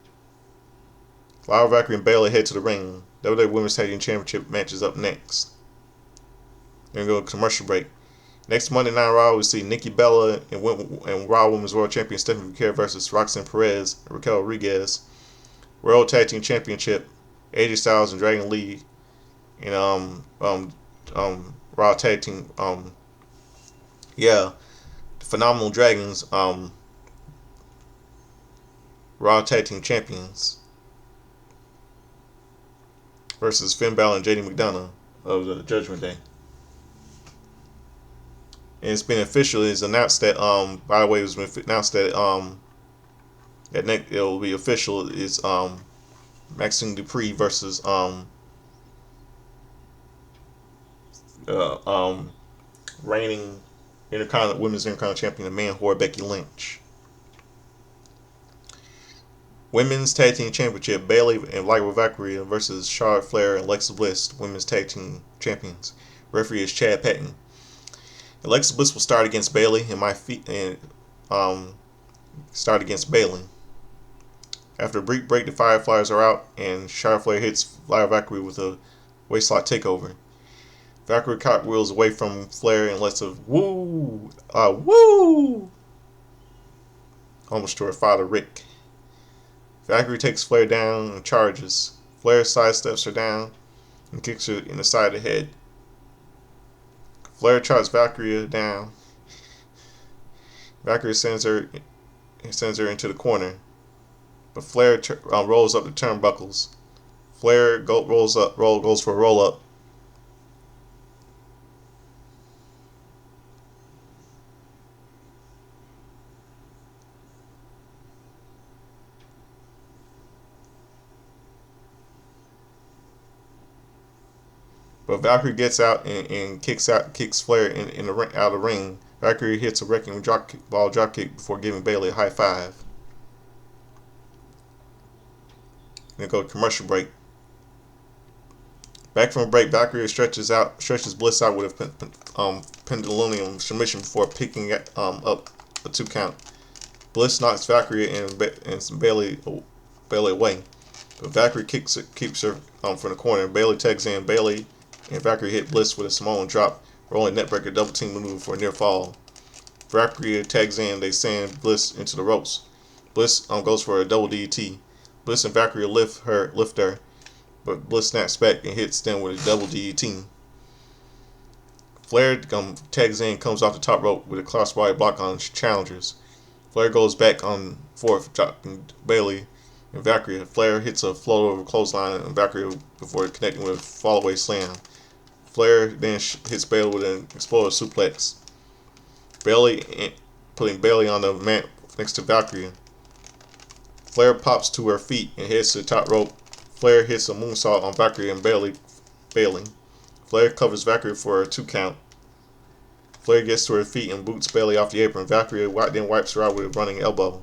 Lyle Valkyrie and Bayley head to the ring. WWE Women's Tag Team Championship match is up next. Then we go to commercial break. Next Monday Night Raw, we see Nikki Bella and Raw Women's World Champion Stephanie McMahon versus Roxanne Perez and Raquel Rodriguez. World Tag Team Championship, AJ Styles and Dragon Lee and Raw Tag Team. Phenomenal Dragons. Raw Tag Team Champions versus Finn Balor and JD McDonough of the Judgment Day. And it's been officially announced that by the way, it was been announced that it will be official is Maxine Dupree versus reigning women's Intercontinental Champion, the man whore Becky Lynch. Women's Tag Team Championship, Bayley and Lyra Valkyria versus Charlotte Flair and Alexa Bliss, Women's Tag Team Champions. Referee is Chad Patton. Alexa Bliss will start against Bayley start against Bayley. After a brief break, the Fireflies are out, and Charlotte Flair hits Lyra Valkyria with a waistlock takeover. Valkyrie cartwheels away from Flair and lets a woo, almost to her father Rick. Valkyrie takes Flair down and charges. Flair sidesteps her down and kicks her in the side of the head. Flair charges Valkyrie down. Valkyrie sends her into the corner, but Flair rolls up the turnbuckles. Flair goes for a roll up. But Valkyrie gets out and kicks Flair in the ring, out of the ring. Valkyrie hits a wrecking ball drop kick before giving Bayley a high five. Then go to commercial break. Back from a break, Valkyrie stretches Bliss out with a pendulum submission before picking up a 2 count. Bliss knocks Valkyrie and Bayley away, but Valkyrie keeps her from the corner. Bayley tags in. Bayley and Valkyrie hit Bliss with a Samoan drop, rolling neckbreaker double team maneuver for a near fall. Valkyrie tags in. They send Bliss into the ropes. Bliss goes for a double DDT. Bliss and Valkyrie lift her, but Bliss snaps back and hits them with a double DDT. Flair tags in, comes off the top rope with a crossbody block on challengers. Flair goes back on forth, dropping Bayley and Valkyrie. Flair hits a float over clothesline and Valkyrie before connecting with a fall-away slam. Flair then hits Bayley with an exploder suplex. Putting Bayley on the mat next to Valkyrie. Flair pops to her feet and heads to the top rope. Flair hits a moonsault on Valkyrie and Bayley. Flair covers Valkyrie for a 2 count. Flair gets to her feet and boots Bayley off the apron. Valkyrie then wipes her out with a running elbow.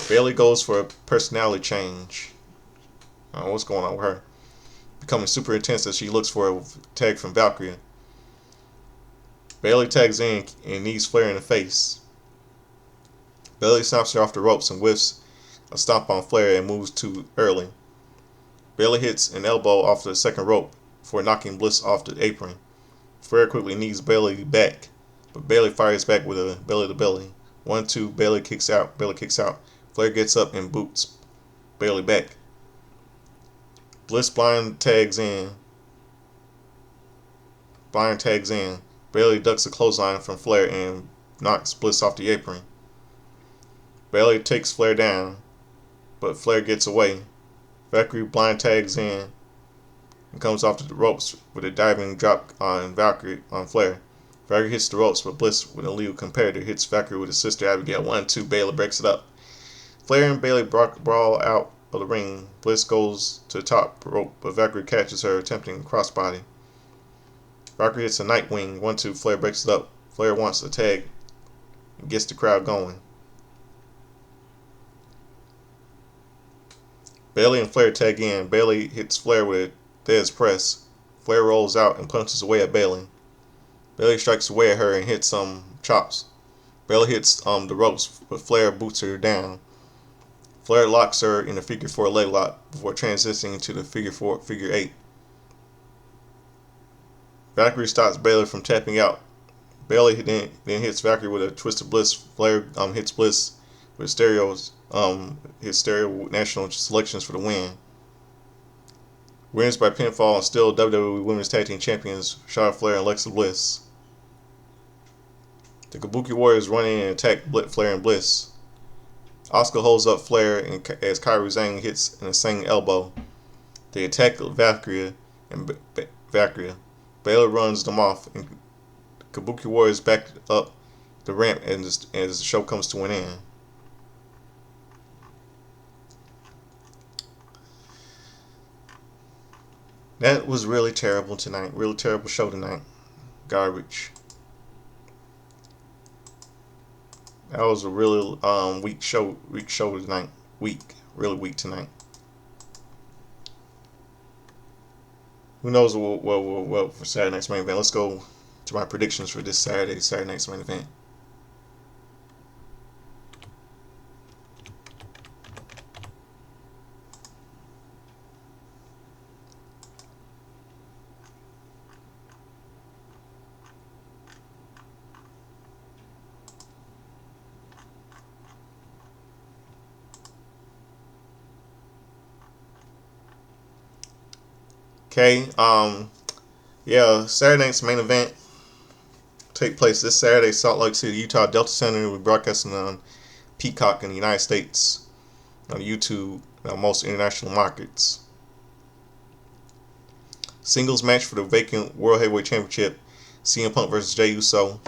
Bayley goes for a personality change. I don't know what's going on with her. Becoming super intense as she looks for a tag from Valkyrie. Bayley tags in and knees Flair in the face. Bayley stomps her off the ropes and whiffs a stomp on Flair and moves too early. Bayley hits an elbow off the second rope before knocking Bliss off the apron. Flair quickly knees Bayley back, but Bayley fires back with a belly to belly. 1-2, Bayley kicks out. Flair gets up and boots Bayley back. Bliss blind tags in. Bayley ducks a clothesline from Flair and knocks Bliss off the apron. Bayley takes Flair down, but Flair gets away. Valkyrie blind tags in and comes off the ropes with a diving drop on Flair. Valkyrie hits the ropes, but Bliss, with a legal competitor, hits Valkyrie with his sister Abigail. 1-2, Bayley breaks it up. Flair and Bayley brawl out of the ring. Bliss goes to the top rope, but Valkyrie catches her, attempting crossbody. Valkyrie hits a Nightwing. 1-2, Flair breaks it up. Flair wants a tag and gets the crowd going. Bailey and Flair tag in. Bailey hits Flair with a Thesz press. Flair rolls out and punches away at Bailey. Bailey strikes away at her and hits some chops. Bailey hits the ropes, but Flair boots her down. Flair locks her in a figure four leg lock before transitioning into the figure eight. Valkyrie stops Bailey from tapping out. Bailey then hits Valkyrie with a twist of bliss. Flair hits Bliss with his stereo national selections for the win. Wins by pinfall and still WWE Women's Tag Team Champions Charlotte Flair and Alexa Bliss. The Kabuki Warriors run in and attack Flair and Bliss. Asuka holds up Flair as Kairi Sane hits an insane elbow. They attack Valkyria and Baylor runs them off, and Kabuki Warriors back up the ramp as the show comes to an end. That was really terrible tonight. Really terrible show tonight. Garbage. That was a really weak show tonight. Really weak tonight. Who knows what for Saturday night's main event? Let's go to my predictions for this Saturday night's main event. Okay, Saturday night's main event take place this Saturday, Salt Lake City, Utah Delta Center. We're broadcasting on Peacock in the United States, on YouTube, most international markets. Singles match for the vacant World Heavyweight Championship, CM Punk versus Jey Uso.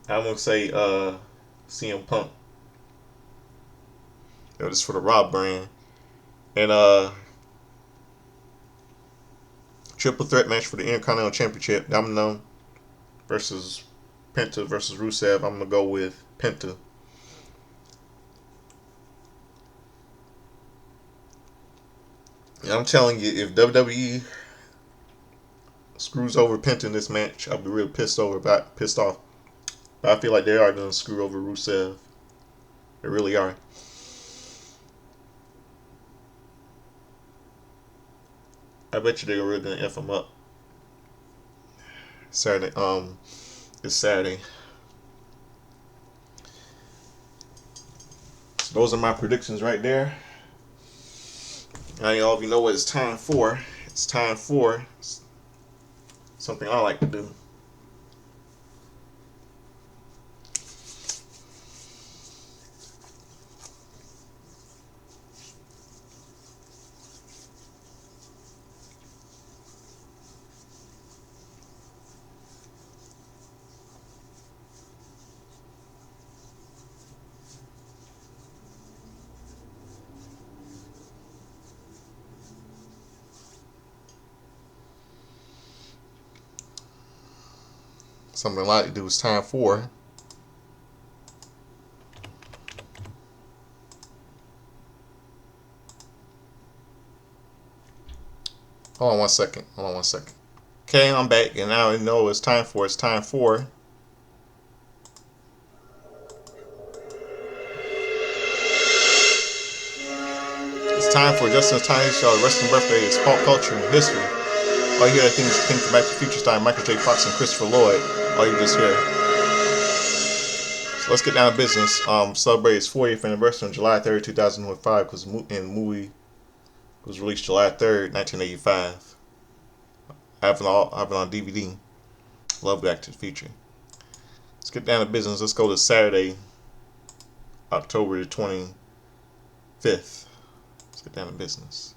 I'm gonna say CM Punk. That was for the Raw brand, and triple threat match for the Intercontinental Championship, Domino versus Penta versus Rusev. I'm going to go with Penta. And I'm telling you, if WWE screws over Penta in this match, I'll be real pissed off. But I feel like they are going to screw over Rusev. They really are. I bet you they're really gonna F them up. Saturday, it's Saturday. So those are my predictions right there. Now all of you know what it's time for. It's time for something I like to do. Something I like to do. It's time for Hold on one second. Okay, I'm back, and now I know it's time for It's time for Justin's Tiny Show, Wrestling Birthdays, Pop Culture, and History. All you hear are things from Back to the Future style Michael J. Fox and Christopher Lloyd. All you just hear. So let's get down to business. Celebrate its 40th anniversary on July 3rd, 2005, because the movie was released July 3rd, 1985. I have it on DVD. Love Back to the Future. Let's get down to business. Let's go to Saturday, October the 25th. Let's get down to business.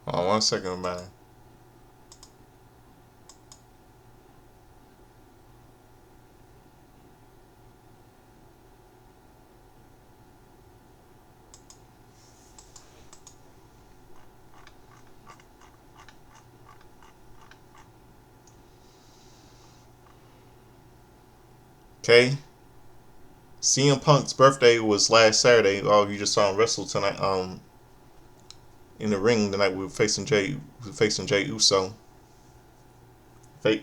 Hold on 1 second, man. Okay. CM Punk's birthday was last Saturday. Oh, you just saw him wrestle tonight. In the ring tonight, we were facing Jay Uso. He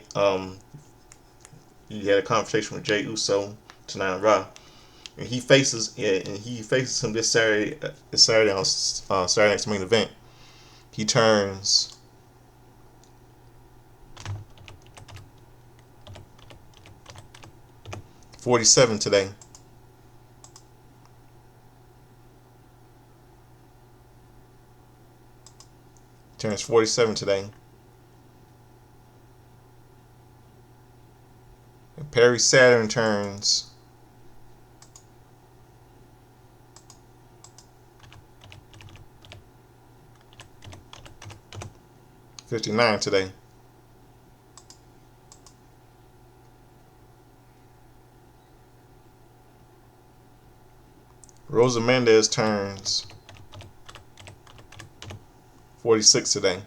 had a conversation with Jay Uso tonight on Raw, and he faces him this Saturday. This Saturday on Saturday night's main event. He turns 47 today. Turns 47 today. And Perry Saturn turns 59 today. Rosa Mendez turns 46 today.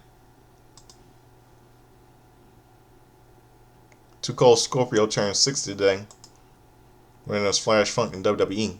Too Cold Scorpio turns 60 today. Winning us Flash Funk in WWE.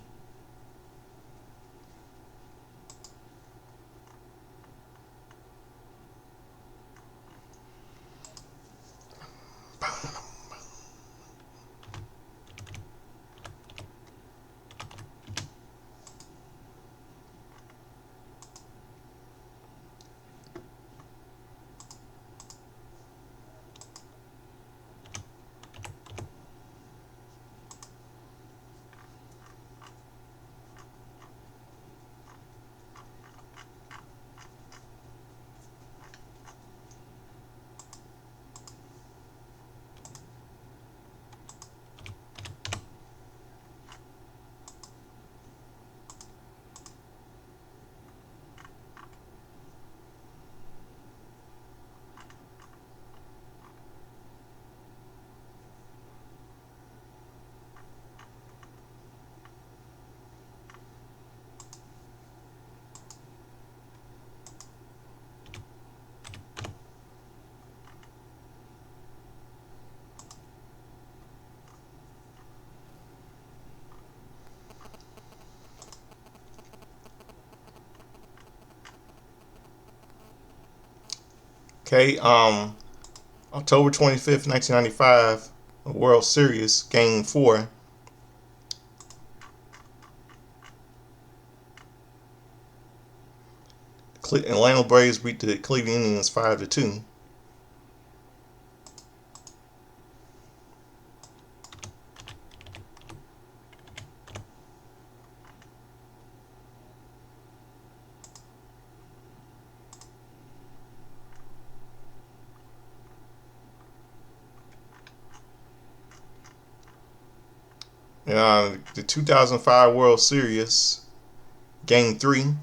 Okay, October 25th, 1995, World Series, Game 4. Atlanta Braves beat the Cleveland Indians 5-2. The 2005 World Series, Game 3,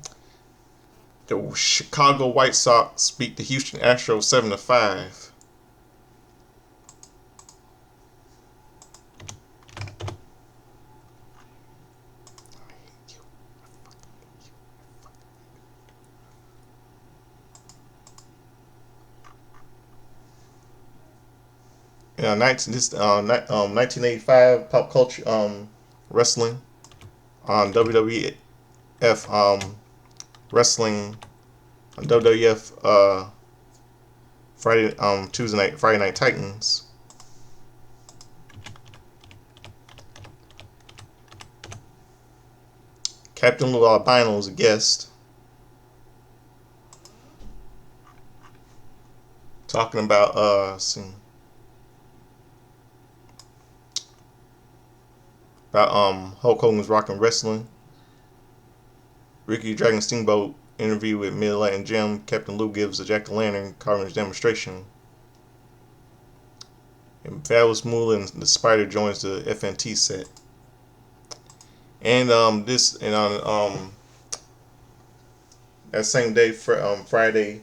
the Chicago White Sox beat the Houston Astros 7-5. Yeah, 1985 pop culture wrestling on WWF wrestling on WWF Friday Night Titans. Captain Lou Albino is a guest talking about Hulk Hogan's Rockin' Wrestling. Ricky Dragon Steamboat interview with Mid-Atlantic Jim. Captain Lou gives a Jack-o'-lantern carving demonstration. And Fabulous Moolah and the Spider joins the FNT set. And on that same day, Friday,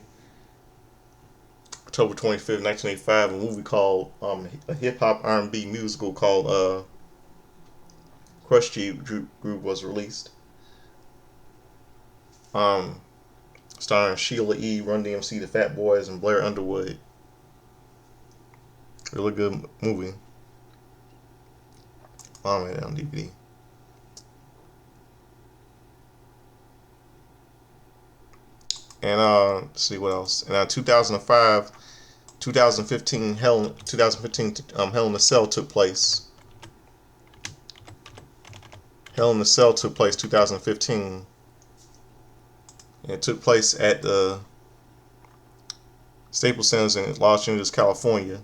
October 25th, 1985, a movie called a hip hop R&B musical called Crush Groove was released. Um, Starring Sheila E., Run DMC, The Fat Boys, and Blair Underwood. Really good movie. I had it on DVD. And let's see what else. In 2005, 2015 Hell in the Cell took place. Hell in the Cell took place 2015. And it took place at the Staples Centers in Los Angeles, California.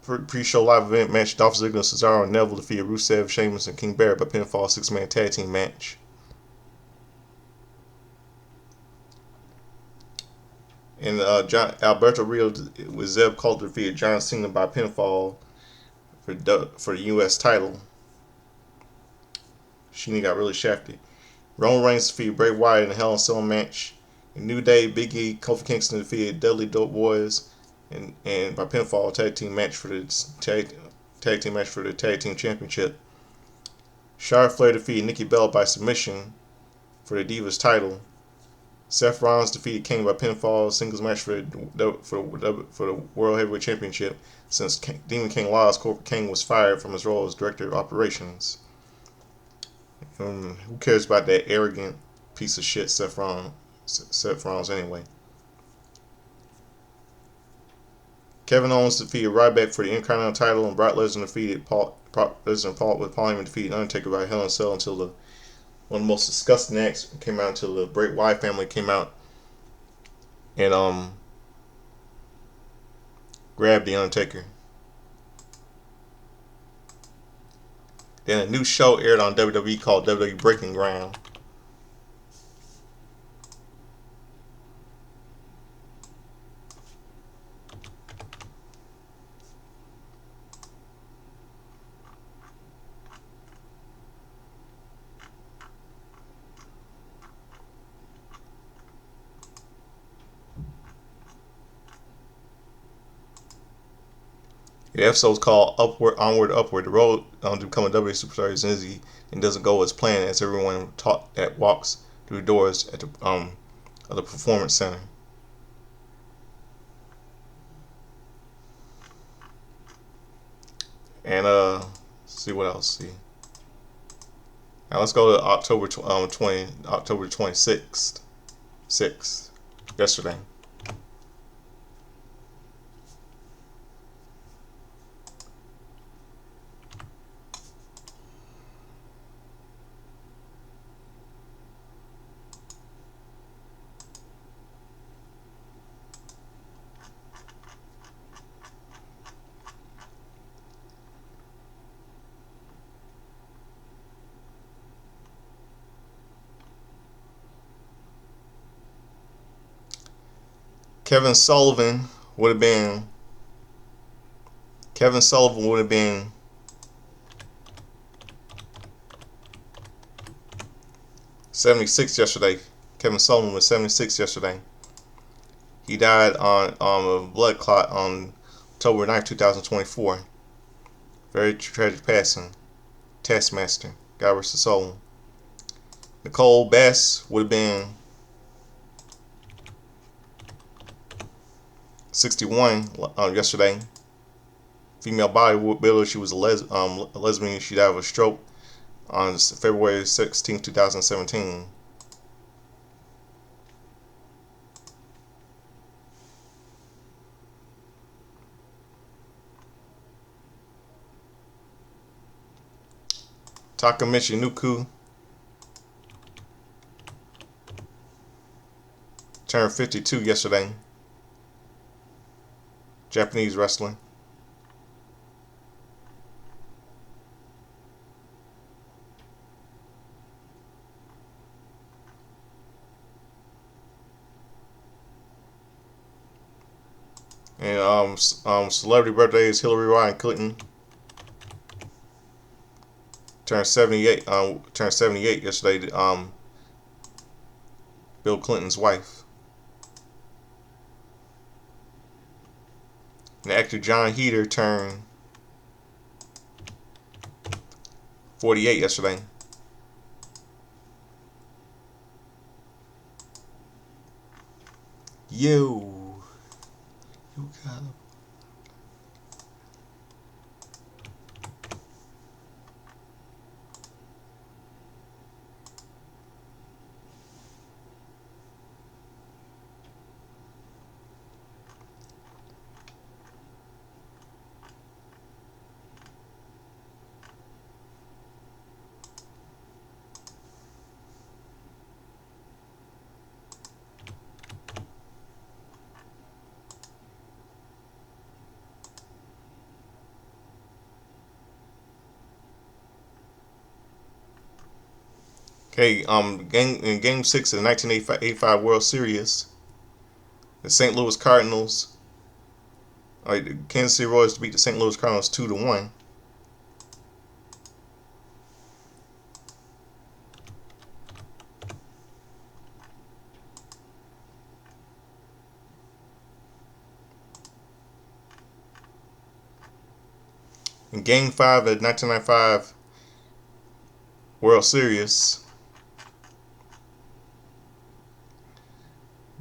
Pre-show live event match: Dolph Ziggler, Cesaro, and Neville defeated Rusev, Sheamus, and King Barrett by pinfall 6-man tag team match. And Alberto Rio with Zeb Coulter defeated John Cena by pinfall for the U.S. title. Sheena got really shafted. Roman Reigns defeated Bray Wyatt in a Hell in a Cell match. In New Day, Big E, Kofi Kingston defeated Dudley Dope Boys and by pinfall tag team match for the tag team championship. Charlotte Flair defeated Nikki Bella by submission for the Divas title. Seth Rollins defeated Kane by pinfall singles match for the World Heavyweight Championship. Since Demon King lost, Corporate King was fired from his role as Director of Operations. Who cares about that arrogant piece of shit Seth Rollins anyway? Kevin Owens defeated Ryback for the Intercontinental title, and Brock Lesnar defeated Paul Heyman defeated Undertaker by Hell in a Cell until one of the most disgusting acts came out until the Bray Wyatt family came out and grabbed the Undertaker. Then a new show aired on WWE called WWE Breaking Ground. The episode is called Onward, Upward. The road to become a WWE superstar is easy and doesn't go as planned, as everyone that walks through the doors at the of the Performance Center. And see what else. See. Now let's go to October 26th, yesterday. Kevin Sullivan would have been 76 yesterday. Kevin Sullivan was 76 yesterday. He died on a blood clot on October 9th, 2024. Very tragic passing. Taskmaster. God rest his soul. Nicole Bass would have been 61 yesterday. Female bodybuilder. She was a lesbian. She died of a stroke on February 16, 2017. Taka Michinoku turned 52 yesterday. Japanese wrestler. And celebrity birthdays: Hillary Rodham Clinton turned 78. Turned 78 yesterday. Bill Clinton's wife. And actor John Heder turned 48 yesterday. Yo, you got okay. In Game 6 of the 1985 World Series, the St. Louis Cardinals, the Kansas City Royals beat the St. Louis Cardinals 2-1. In Game 5 of the 1995 World Series,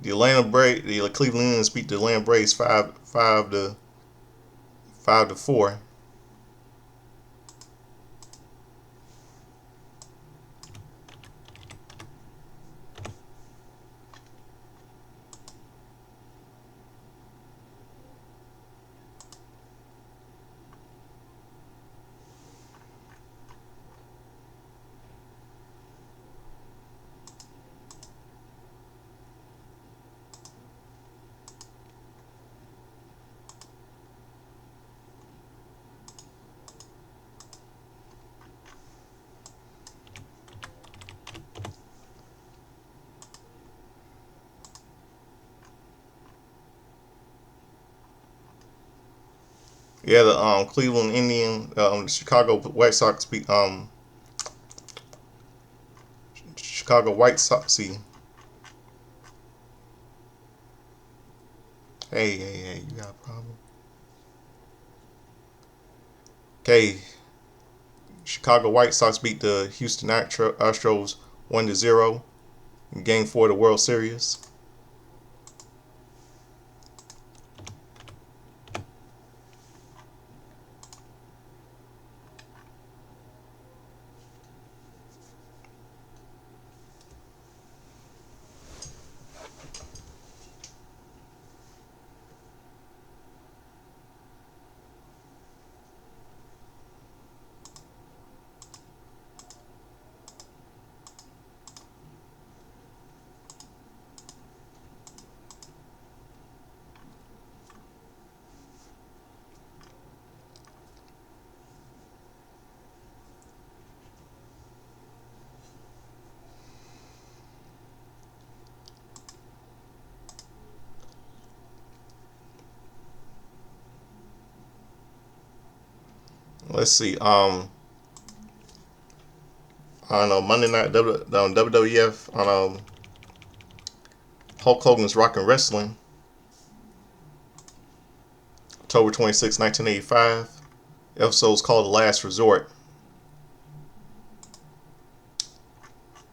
the Cleveland Indians beat the Atlanta Braves 5-4. Yeah, the Cleveland Indian, Chicago White Sox beat Chicago White Sox. See, hey, you got a problem? Okay, Chicago White Sox beat the Houston Astros 1-0 in Game 4 of the World Series. Let's see. On Monday night WWF on Hulk Hogan's Rockin' Wrestling, October 26, 1985. The episode is called The Last Resort,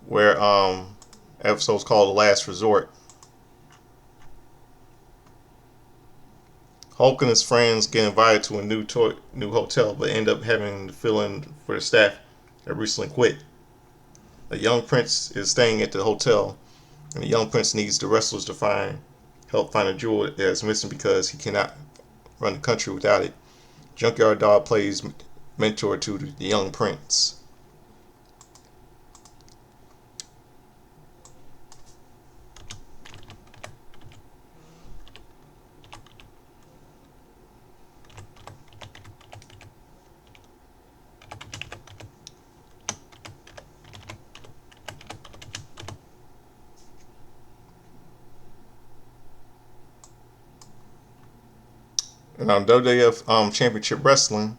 where episode's called The Last Resort. Hulk and his friends get invited to a new hotel, but end up having to fill in for the staff that recently quit. A young prince is staying at the hotel, and the young prince needs the wrestlers to help find a jewel that is missing because he cannot run the country without it. Junkyard Dog plays mentor to the young prince. And on WWF Championship Wrestling,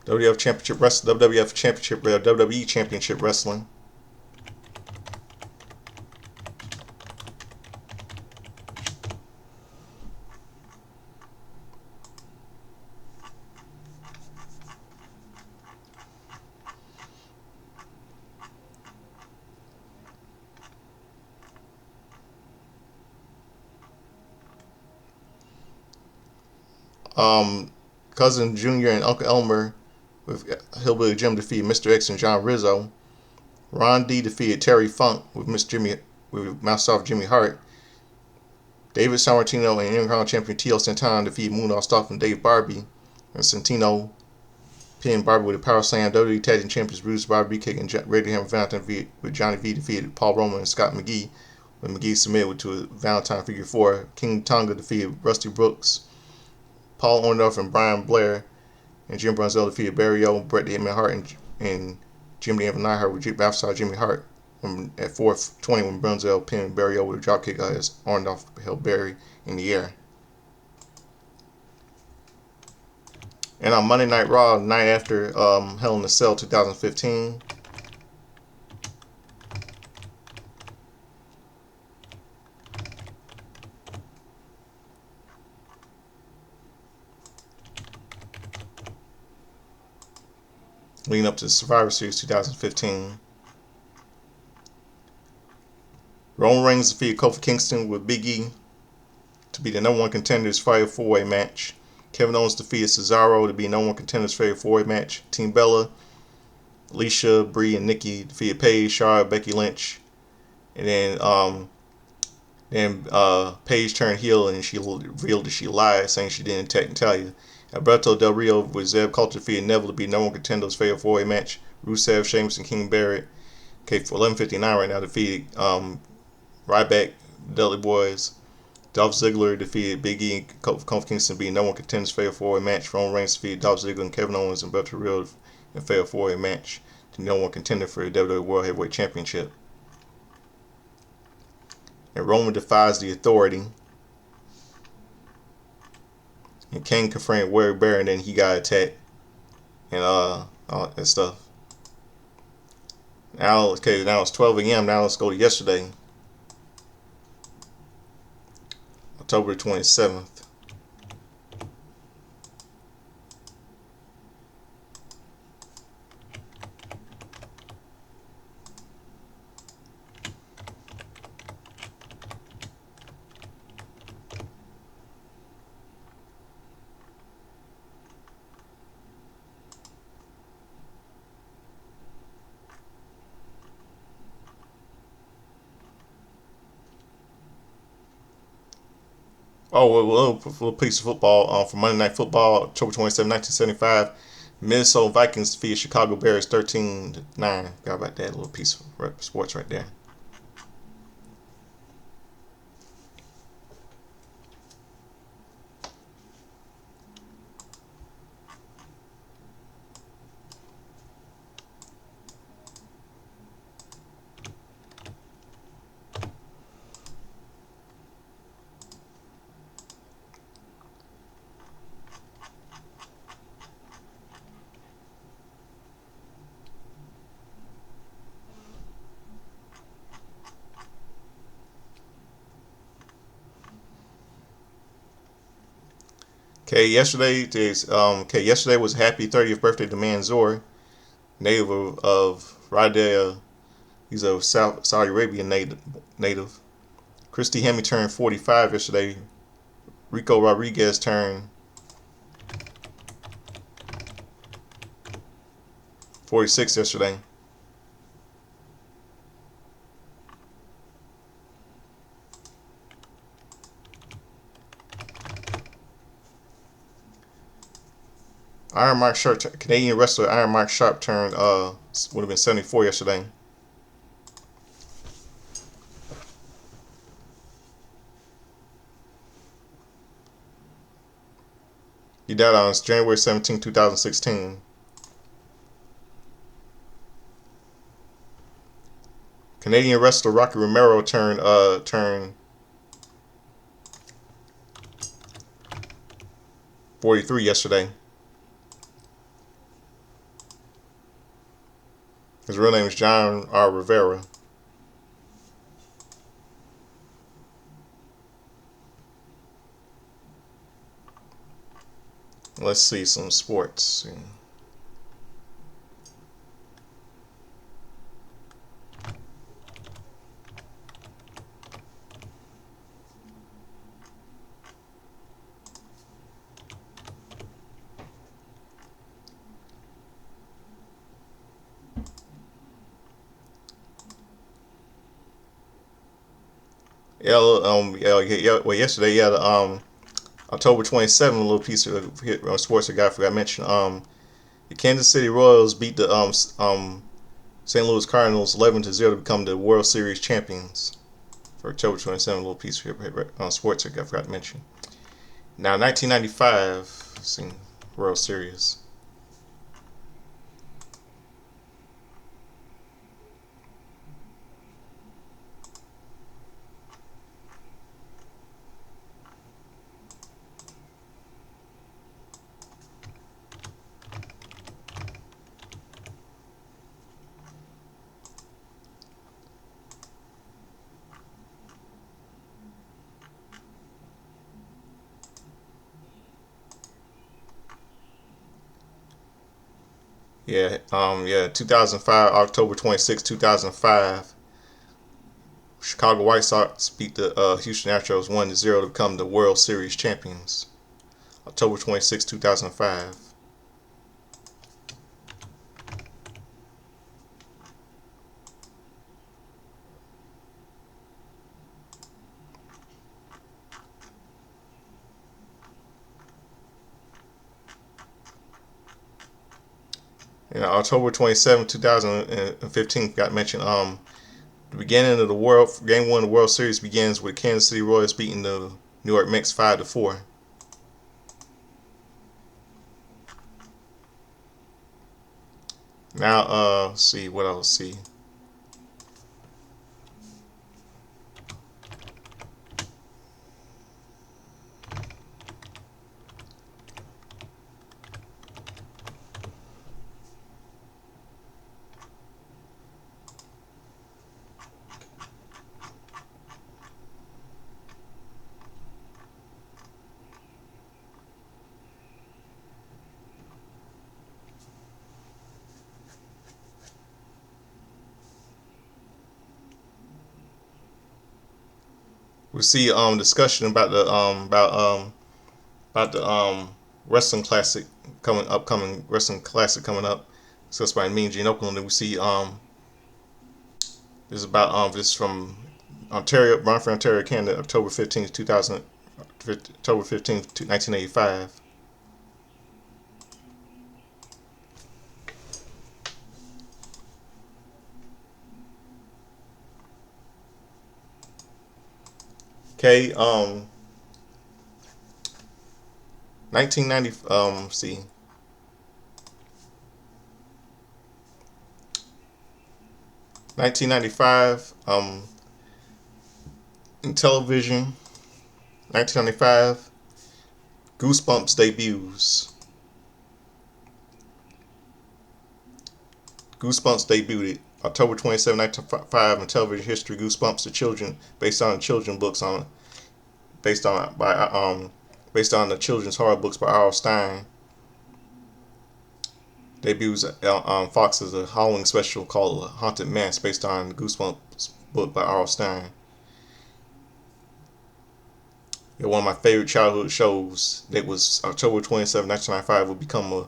WWF Championship Wrestling, WWE Championship Wrestling. Um, Cousin Junior and Uncle Elmer with Hillbilly Jim defeated Mr. X and John Rizzo. Ron D defeated Terry Funk with Master Off Jimmy Hart. David Sammartino and Intercontinental Champion Tito Santana defeated Moon Ostaf and Dave Barbie. And Santino pinned Barbie with a power slam. WWE Tag Team Champions Bruce Bobby Kick and Brady Hammer Valentine with Johnny V defeated Paul Roman and Scott McGee. When McGee submitted to a Valentine figure 4. King Tonga defeated Rusty Brooks. Paul Orndorff and Brian Blair and Jim Brunzell defeated Barry O, Bret the Hitman Hart, and Jim the Anvil Neidhart with outside Jimmy Hart. At 4:20 when Brunzell pinned Barry O with a dropkick as Orndorff held Barry in the air. And on Monday Night Raw, the night after Hell in a Cell 2015, leading up to the Survivor Series 2015, Roman Reigns defeated Kofi Kingston with Big E to be the number 1 contenders Fatal 4-Way match. Kevin Owens defeated Cesaro to be number 1 contenders Fatal 4-Way match. Team Bella, Alicia, Brie, and Nikki defeated Paige, Charlotte, Becky Lynch, and then Paige turned heel and she revealed that she lied, saying she didn't attack Natalya. Alberto Del Rio with Zeb Coulter defeated Neville to be number 1 contenders Fatal 4-Way match. Rusev, Sheamus, and King Barrett, okay, for 11:59 right now, defeated Ryback, Dudley Boys. Dolph Ziggler defeated Big E and Kofi Kingston being number 1 contenders Fatal 4-Way match. Roman Reigns defeated Dolph Ziggler and Kevin Owens and Beto Real in Fatal 4-Way match to number 1 contender for the WWE World Heavyweight Championship. And Roman defies the Authority. And Kane confronted Wade Barrett and then he got attacked. And all that stuff. Now it's 12 a.m. Now let's go to yesterday. October 27th. Oh, well, a little piece of football for Monday Night Football, October 27, 1975. Minnesota Vikings defeated Chicago Bears 13-9. Got about that little piece of sports right there. Yesterday was happy 30th birthday to Mansoor, native of Riyadh. He's a Saudi Arabian native. Christy Hemme turned 45 yesterday. Rico Rodriguez turned 46 yesterday. Iron Mark Sharp, Canadian wrestler Iron Mark Sharp turned would have been 74 yesterday. He died on January 17, 2016. Canadian wrestler Rocky Romero turned 43 yesterday. His real name is John R. Rivera. Let's see some sports. Well, yesterday, yeah, October 27th, a little piece of sports I forgot to mention. The Kansas City Royals beat the St. Louis Cardinals 11-0 to become the World Series champions. For October 27th, a little piece on sports I forgot to mention. Now, 1995, World Series. Yeah, 2005, October 26, 2005. Chicago White Sox beat the Houston Astros 1-0 to become the World Series champions. October 26, 2005. October 27, 2015 got mentioned. The beginning of the Game 1 of the World Series begins with Kansas City Royals beating the New York Mets 5-4. Now, let's see what else. See, we see discussion about the wrestling classic upcoming wrestling classic coming up. Discussed by Mean Gene Oakland. And we see this is about this from Ontario, Brantford, Ontario, Canada, October 15th, 2000, October 15th, 1985. Okay, 1990. See, 1995. In television, 1995. Goosebumps debuts. Goosebumps debuted October 27, 1995 in television history. Goosebumps, the children based on children's books based on by based on the children's horror books by R.L. Stine. Debuts Fox as a Halloween special called Haunted Mass based on Goosebumps book by R.L. Stine. Yeah, one of my favorite childhood shows that was October 27, 1995 will become a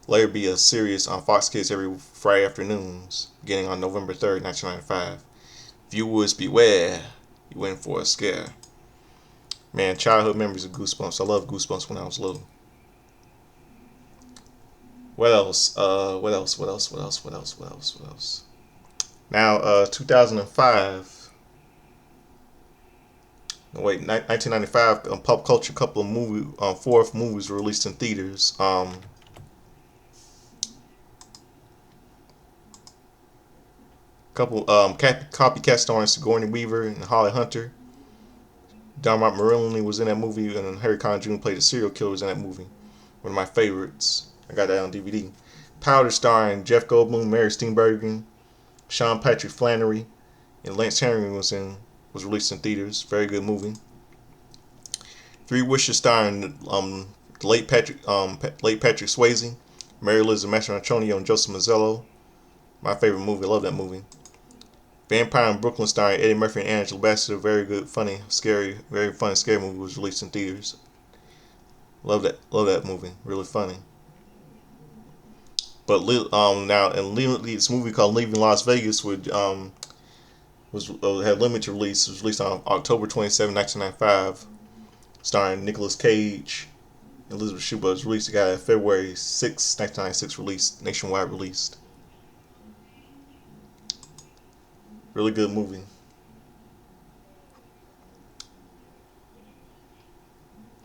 later be a series on Fox Kids every Friday afternoons beginning on November 3rd, 1995. Viewers beware, you in for a scare. Man, childhood memories of Goosebumps. I love Goosebumps when I was little. What else? What else? What else? What else? What else? What else? What else? Now, 2005. Wait, 1995. Pop culture. Couple of four movies were released in theaters. Couple copycat starring Sigourney Weaver and Holly Hunter. Dermot Mulroney was in that movie, and Harry Conn Jr. played the serial killer in that movie. One of my favorites. I got that on DVD. Powder starring Jeff Goldblum, Mary Steenburgen, Sean Patrick Flannery, and Lance Henry was released in theaters. Very good movie. Three Wishes starring late Patrick Swayze, Mary Elizabeth Mastrantonio, and Joseph Mazzello. My favorite movie. I love that movie. Vampire in Brooklyn starring Eddie Murphy and Angela Bassett. Very good, funny, scary, very funny, scary movie was released in theaters. Love that movie. Really funny. But now, and this movie called Leaving Las Vegas with was had limited release. It was released on October 27, 1995, starring Nicolas Cage. Elizabeth Shue was released. It got a February 6, 1996 release, nationwide released. Really good movie.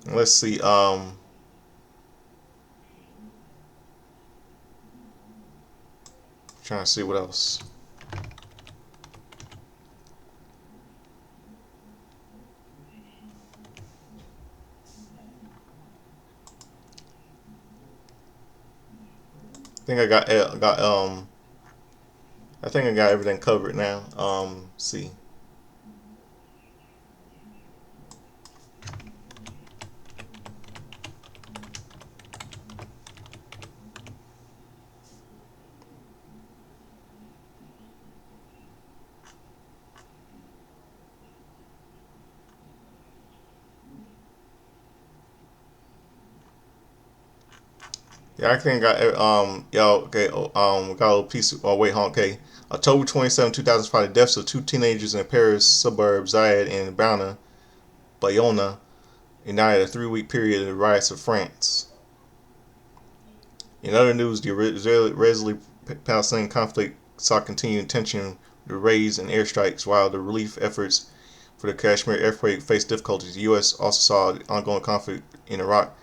Let's see. Trying to see what else. I think I think I got everything covered now. See. Yeah, I think I got y'all okay. Got a little piece. Oh wait, hold on, okay. October 27, 2005, the deaths of two teenagers in Paris suburb Zayed and Bayona ignited a 3-week period of the riots of France. In other news, the Israeli-Palestinian conflict saw continued tension with raids and airstrikes, while the relief efforts for the Kashmir earthquake faced difficulties. The U.S. also saw the ongoing conflict in Iraq,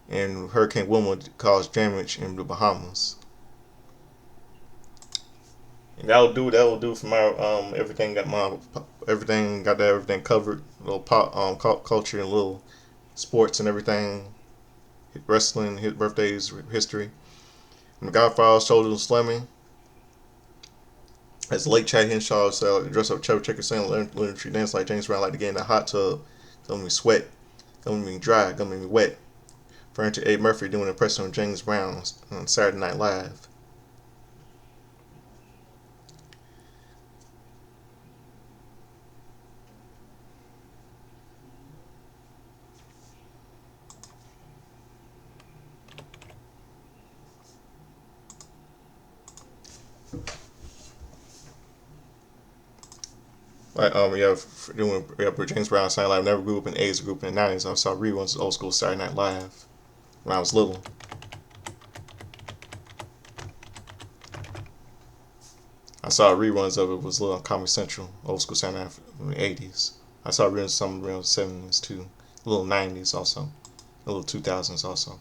and Hurricane Wilma caused damage in the Bahamas. And that'll do for my everything. Got my everything. Got that everything covered. A little pop culture and little sports and everything. Wrestling, his birthdays, history. And the Godfather Soldier Slamming. As late Chad Henshaw said, dress up Trevor Checker saying learn to dance like James Brown, like to get in the hot tub. Gonna be sweat. Gonna be dry. Gonna be wet. Referring to Eddie Murphy doing an impression of James Brown on Saturday Night Live. Like doing James Brown saying like I never grew up in the AIDS group in the '90s. I saw reruns of old school Saturday Night Live when I was little. I saw reruns of it was little on Comedy Central, old school Saturday Night from the '80s. I saw reruns some around the '70s too, a little '90s also, a little 2000s also.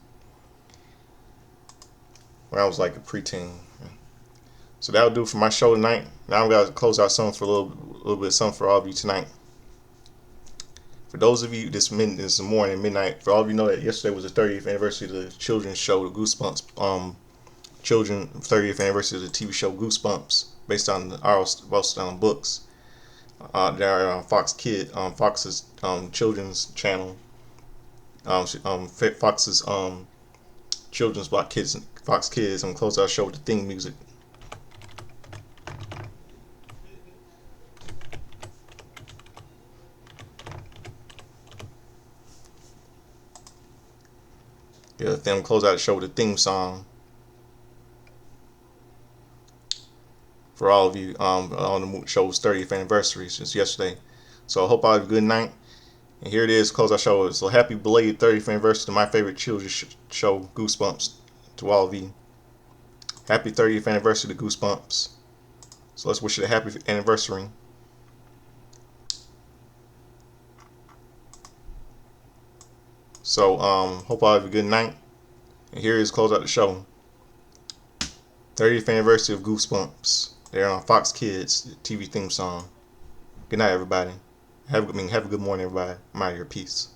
When I was like a preteen. So that'll do for my show tonight. Now I'm gonna close out something for a little bit of something for all of you tonight. For those of you this morning midnight, for all of you know that yesterday was the 30th anniversary of the children's show, the Goosebumps. Children 30th anniversary of the TV show Goosebumps, based on the R.L. Stone books. They're on Fox's children's channel. Fox's children's block kids, Fox Kids. I'm gonna close out the show with the theme music. Yeah, then close out the show with a theme song for all of you on the show's 30th anniversary since yesterday. So I hope all have a good night. And here it is, close our show. So happy belated 30th anniversary to my favorite children's show, Goosebumps, to all of you. Happy 30th anniversary to Goosebumps. So let's wish it a happy anniversary. So hope all have a good night. And here is close out the show. 30th anniversary of Goosebumps. They're on Fox Kids TV theme song. Good night, everybody. Have a good morning, everybody. I'm out of here. Peace.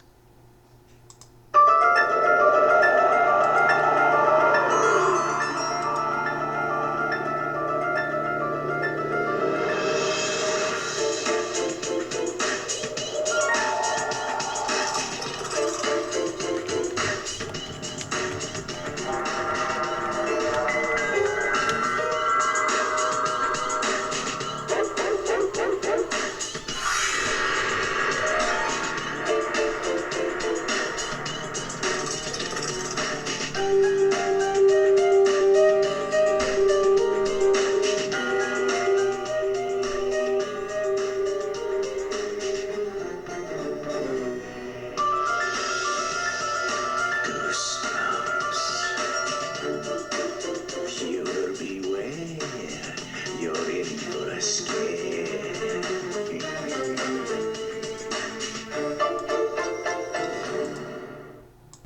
you're scared.